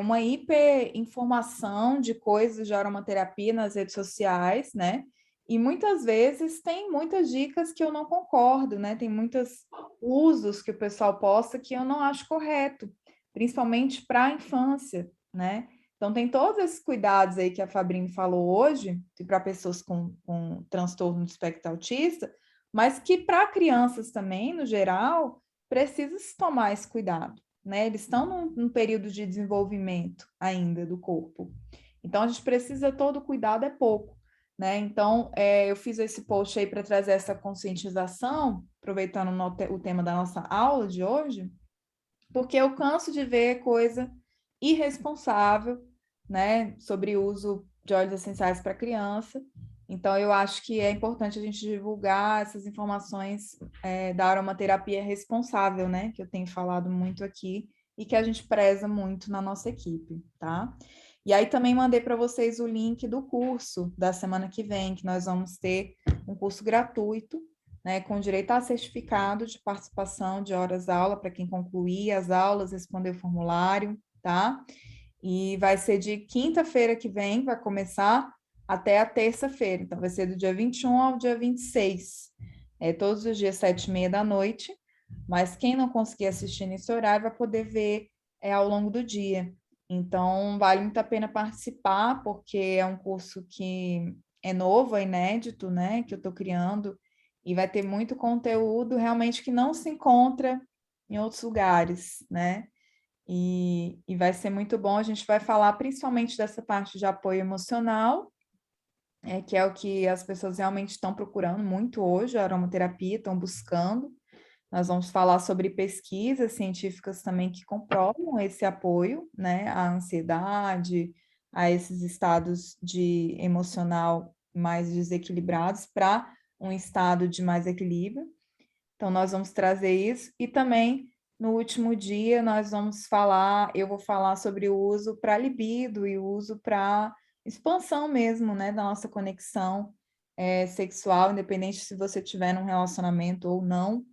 uma hiperinformação de coisas de aromaterapia nas redes sociais, né? E muitas vezes tem muitas dicas que eu não concordo, né? Tem muitos usos que o pessoal posta que eu não acho correto, principalmente para a infância, né? Então, tem todos esses cuidados aí que a Fabrini falou hoje, para pessoas com transtorno do espectro autista, mas que para crianças também, no geral, precisa se tomar esse cuidado, né? Eles estão num período de desenvolvimento ainda do corpo. Então, a gente precisa, todo cuidado é pouco, né? Então, eu fiz esse post aí para trazer essa conscientização, aproveitando o tema da nossa aula de hoje, porque eu canso de ver coisa irresponsável, né, sobre o uso de óleos essenciais para criança. Então, eu acho que é importante a gente divulgar essas informações da aromaterapia responsável, né, que eu tenho falado muito aqui, e que a gente preza muito na nossa equipe, tá? E aí também mandei para vocês o link do curso da semana que vem, que nós vamos ter um curso gratuito, né, com direito a certificado de participação de horas-aula para quem concluir as aulas, responder o formulário, tá? E vai ser de quinta-feira que vem, vai começar até a terça-feira. Então, vai ser do dia 21 ao dia 26. Todos os dias, 7h30 da noite. Mas quem não conseguir assistir nesse horário vai poder ver ao longo do dia. Então, vale muito a pena participar, porque é um curso que é novo, é inédito, né? Que eu estou criando. E vai ter muito conteúdo realmente que não se encontra em outros lugares, né? E vai ser muito bom. A gente vai falar principalmente dessa parte de apoio emocional, que é o que as pessoas realmente estão procurando muito hoje, a aromaterapia, estão buscando. Nós vamos falar sobre pesquisas científicas também que comprovam esse apoio, né, à ansiedade, a esses estados de emocional mais desequilibrados para um estado de mais equilíbrio. Então, nós vamos trazer isso e também no último dia eu vou falar sobre o uso para libido e o uso para expansão mesmo, né, da nossa conexão sexual, independente se você tiver num relacionamento ou não,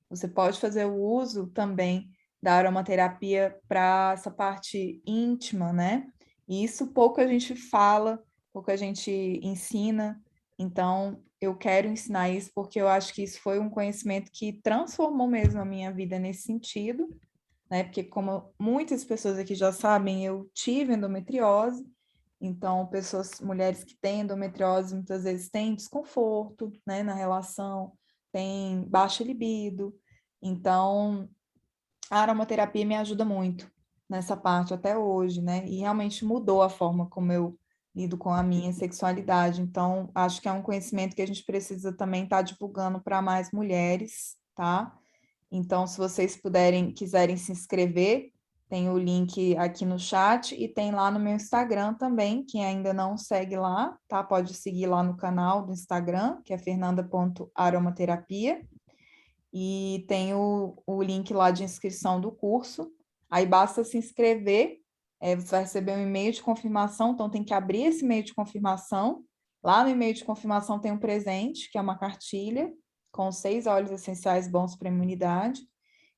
você pode fazer o uso também da aromaterapia para essa parte íntima, né? E isso pouco a gente fala, pouco a gente ensina, então eu quero ensinar isso porque eu acho que isso foi um conhecimento que transformou mesmo a minha vida nesse sentido, né? Porque como muitas pessoas aqui já sabem, eu tive endometriose, então mulheres que têm endometriose muitas vezes têm desconforto, né, na relação, têm baixa libido, então a aromaterapia me ajuda muito nessa parte até hoje, né? E realmente mudou a forma como eu lido com a minha sexualidade. Então, acho que é um conhecimento que a gente precisa também estar divulgando para mais mulheres, tá? Então, se vocês quiserem se inscrever, tem o link aqui no chat e tem lá no meu Instagram também. Quem ainda não segue lá, tá? Pode seguir lá no canal do Instagram, que é fernanda.aromaterapia. E tem o link lá de inscrição do curso. Aí basta se inscrever, você vai receber um e-mail de confirmação, então tem que abrir esse e-mail de confirmação. Lá no e-mail de confirmação tem um presente, que é uma cartilha com 6 óleos essenciais bons para a imunidade.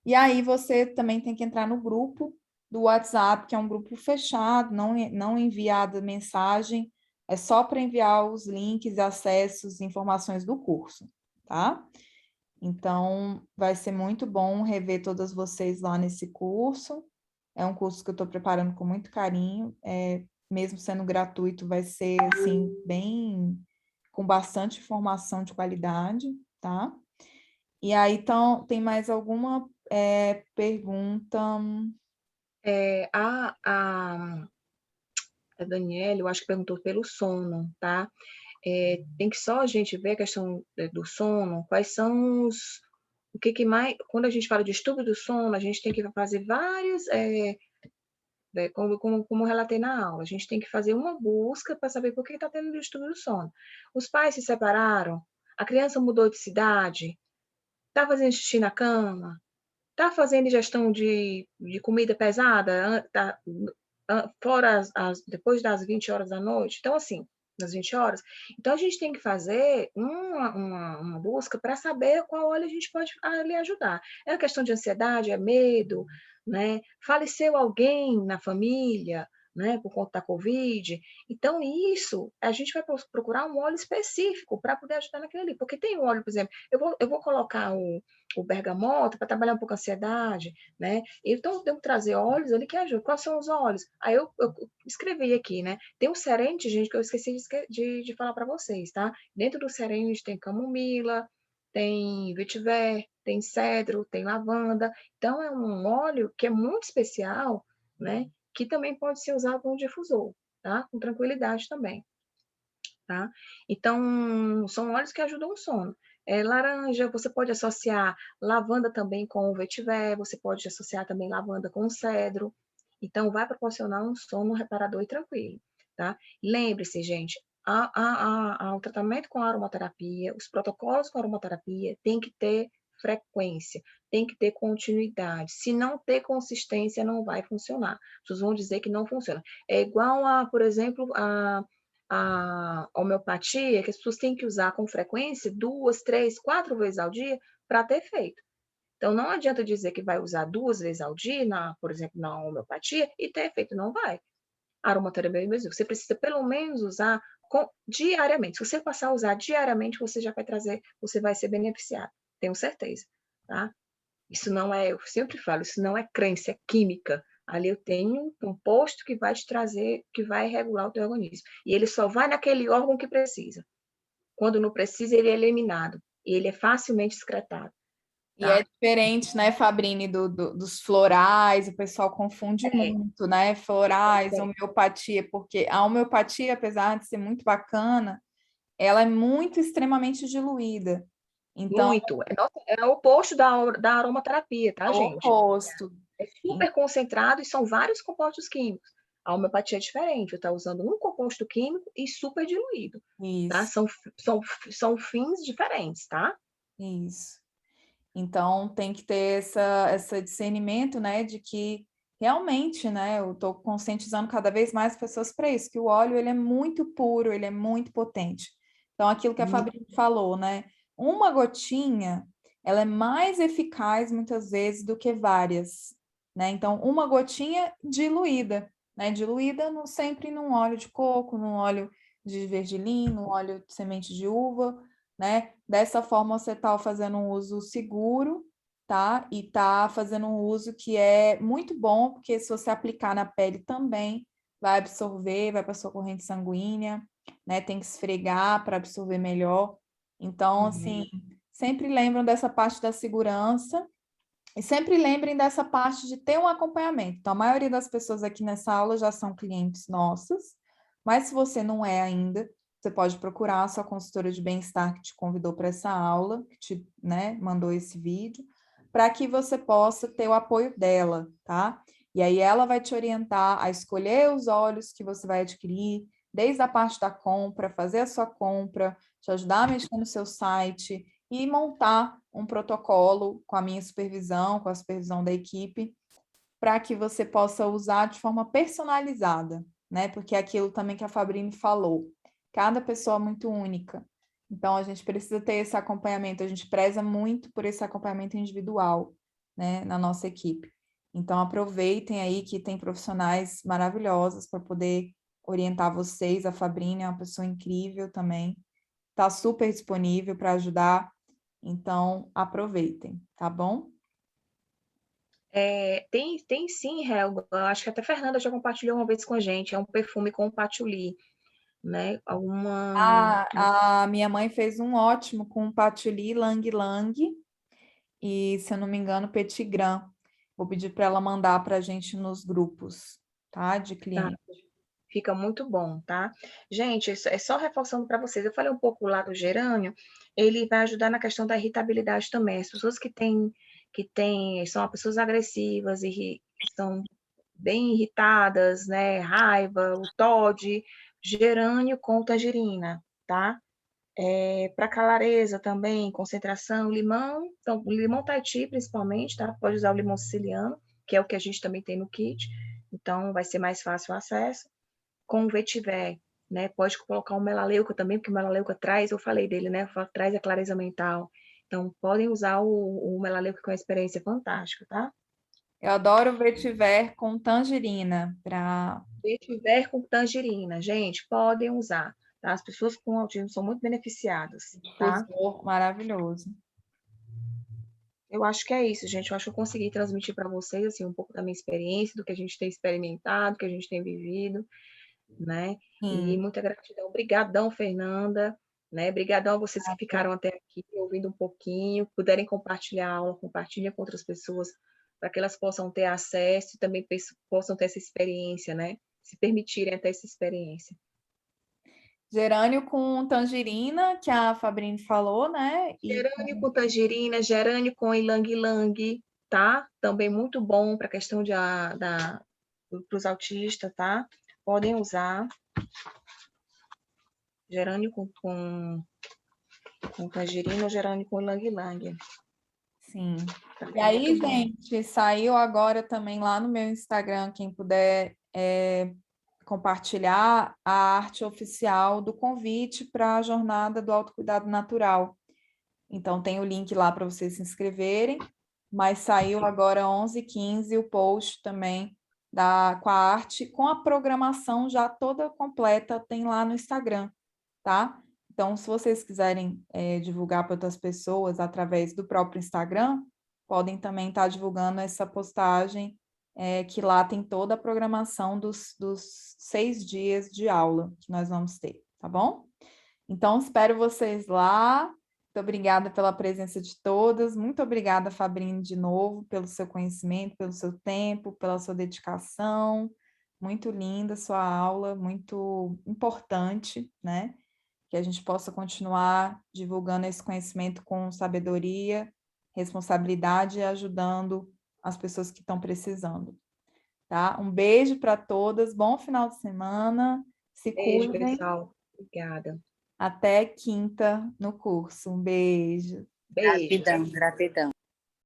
E aí você também tem que entrar no grupo do WhatsApp, que é um grupo fechado, não enviada mensagem, é só para enviar os links, acessos, informações do curso, tá? Então, vai ser muito bom rever todas vocês lá nesse curso. É um curso que eu estou preparando com muito carinho, mesmo sendo gratuito, vai ser assim, bem com bastante informação de qualidade, tá? E aí, então, tem mais alguma pergunta? A Daniela, eu acho que perguntou pelo sono, tá? Tem que só a gente ver a questão do sono, quais são o que mais, quando a gente fala de distúrbio do sono, a gente tem que fazer vários, como relatei na aula, a gente tem que fazer uma busca para saber por que está tendo distúrbio do sono. Os pais se separaram, a criança mudou de cidade, está fazendo xixi na cama, está fazendo ingestão de comida pesada, fora depois das 20 horas da noite. Então, assim, nas 20 horas. Então, a gente tem que fazer uma busca para saber qual óleo a gente pode lhe ajudar. É uma questão de ansiedade, é medo, né? Faleceu alguém na família, né, por conta da Covid. Então, isso, a gente vai procurar um óleo específico para poder ajudar naquilo ali. Porque tem um óleo, por exemplo, eu vou colocar o bergamota para trabalhar um pouco a ansiedade, né? Então, eu tenho que trazer óleos ali que ajudam. Quais são os óleos? Aí eu escrevi aqui, né? Tem um serente, gente, que eu esqueci de falar para vocês, tá? Dentro do serente tem camomila, tem vetiver, tem cedro, tem lavanda. Então, é um óleo que é muito especial, né? Que também pode ser usado como difusor, tá? Com tranquilidade também, tá? Então, são óleos que ajudam o sono. Laranja, você pode associar lavanda também com o vetiver, você pode associar também lavanda com o cedro. Então, vai proporcionar um sono reparador e tranquilo, tá? Lembre-se, gente, o tratamento com a aromaterapia, os protocolos com a aromaterapia tem que ter frequência, tem que ter continuidade. Se não ter consistência, não vai funcionar. As pessoas vão dizer que não funciona. É igual a, por exemplo, a homeopatia, que as pessoas têm que usar com frequência 2, 3, 4 vezes ao dia para ter efeito. Então, não adianta dizer que vai usar 2 vezes ao dia, por exemplo, na homeopatia, e ter efeito. Não vai. A aromaterapia mesmo, você precisa pelo menos usar diariamente. Se você passar a usar diariamente, você já vai trazer, você vai ser beneficiado. Tenho certeza, tá? Isso não é, eu sempre falo, isso não é crença, é química. Ali eu tenho um composto que vai te trazer, que vai regular o teu organismo. E ele só vai naquele órgão que precisa. Quando não precisa, ele é eliminado. E ele é facilmente excretado. E Tá? é diferente, né, Fabrini, dos florais, o pessoal confunde muito, né? Florais, homeopatia, porque a homeopatia, apesar de ser muito bacana, ela é muito extremamente diluída. Então, Muito. É o oposto da aromaterapia, é tá, o gente? oposto. É super concentrado e são vários compostos químicos. A homeopatia é diferente, está usando um composto químico e super diluído, tá? Isso, São fins diferentes, tá? isso. Então, tem que ter esse discernimento, né, de que realmente, né, eu estou conscientizando cada vez mais pessoas para isso, que o óleo, ele é muito puro, ele é muito potente. Então, aquilo que a Fabrícia falou, né, uma gotinha, ela é mais eficaz, muitas vezes, do que várias, né? Então, uma gotinha diluída, né, diluída sempre num óleo de coco, num óleo de gergelim, num óleo de semente de uva, né? Dessa forma, você está fazendo um uso seguro, tá? E está fazendo um uso que é muito bom, porque se você aplicar na pele também, vai absorver, vai para sua corrente sanguínea, né? Tem que esfregar para absorver melhor. Então, assim, sempre lembram dessa parte da segurança e sempre lembrem dessa parte de ter um acompanhamento. Então, a maioria das pessoas aqui nessa aula já são clientes nossas, mas se você não é ainda, você pode procurar a sua consultora de bem-estar que te convidou para essa aula, que te, né, mandou esse vídeo, para que você possa ter o apoio dela, tá? E aí ela vai te orientar a escolher os óleos que você vai adquirir, desde a parte da compra, fazer a sua compra, te ajudar a mexer no seu site e montar um protocolo com a minha supervisão, com a supervisão da equipe, para que você possa usar de forma personalizada, né? Porque é aquilo também que a Fabrini falou. Cada pessoa é muito única. Então, a gente precisa ter esse acompanhamento, a gente preza muito por esse acompanhamento individual, né, na nossa equipe. Então, aproveitem aí que tem profissionais maravilhosos para poder orientar vocês. A Fabrini é uma pessoa incrível também, está super disponível para ajudar. Então, aproveitem, tá bom? Tem sim, Helga. Eu acho que até a Fernanda já compartilhou uma vez com a gente. É um perfume com patchouli, né? A minha mãe fez um ótimo com patchouli, lang lang e, se eu não me engano, petit gram. Vou pedir para ela mandar para a gente nos grupos, tá? De Tá, cliente. fica muito bom, tá? Gente, é só reforçando para vocês. Eu falei um pouco lá do gerânio, ele vai ajudar na questão da irritabilidade também. As pessoas são pessoas agressivas e estão bem irritadas, né? Raiva, o TOD, gerânio com tangerina, tá? Para clareza também, concentração, limão, então, limão Tahiti principalmente, tá? Pode usar o limão siciliano, que é o que a gente também tem no kit, então vai ser mais fácil o acesso. Com o vetiver, né? Pode colocar um melaleuca também, porque o melaleuca traz, eu falei dele, né? Traz a clareza mental. Então, podem usar o melaleuca com uma experiência fantástica, tá? Eu adoro vetiver com tangerina para Vetiver com tangerina, gente, podem usar, tá? As pessoas com autismo são muito beneficiadas, tá? difusor maravilhoso. Eu acho que é isso, gente. Eu acho que eu consegui transmitir para vocês assim um pouco da minha experiência, do que a gente tem experimentado, do que a gente tem vivido, né? E Sim. muita gratidão. Obrigadão, Fernanda, né? Obrigadão a vocês que ficaram até aqui ouvindo um pouquinho, puderem compartilhar a aula, compartilhem com outras pessoas para que elas possam ter acesso e também possam ter essa experiência, né? Se permitirem ter essa experiência. Gerânio com tangerina, que a Fabrini falou, né? E Gerânio com tangerina, gerânio com ilang-ilang, tá? Também muito bom para a questão para os autistas, tá? Podem usar gerânio com tangerina ou gerânio com ilang-ilang. Sim. Tá E aí, muito bom. gente, saiu agora também lá no meu Instagram, quem puder compartilhar a arte oficial do convite para a jornada do autocuidado natural. Então, tem o link lá para vocês se inscreverem, mas saiu agora 11h15 o post também com a arte, com a programação já toda completa, tem lá no Instagram, tá? Então, se vocês quiserem divulgar para outras pessoas através do próprio Instagram, podem também estar divulgando essa postagem, que lá tem toda a programação dos 6 dias de aula que nós vamos ter, tá bom? Então, espero vocês lá. Muito obrigada pela presença de todas. Muito obrigada, Fabrício, de novo, pelo seu conhecimento, pelo seu tempo, pela sua dedicação. Muito linda a sua aula, muito importante, né? Que a gente possa continuar divulgando esse conhecimento com sabedoria, responsabilidade e ajudando as pessoas que estão precisando, tá? Um beijo para todas, bom final de semana, se Beijo, cuidem, pessoal. Obrigada. até quinta no curso. Um beijo. Beijo. Gratidão, gratidão.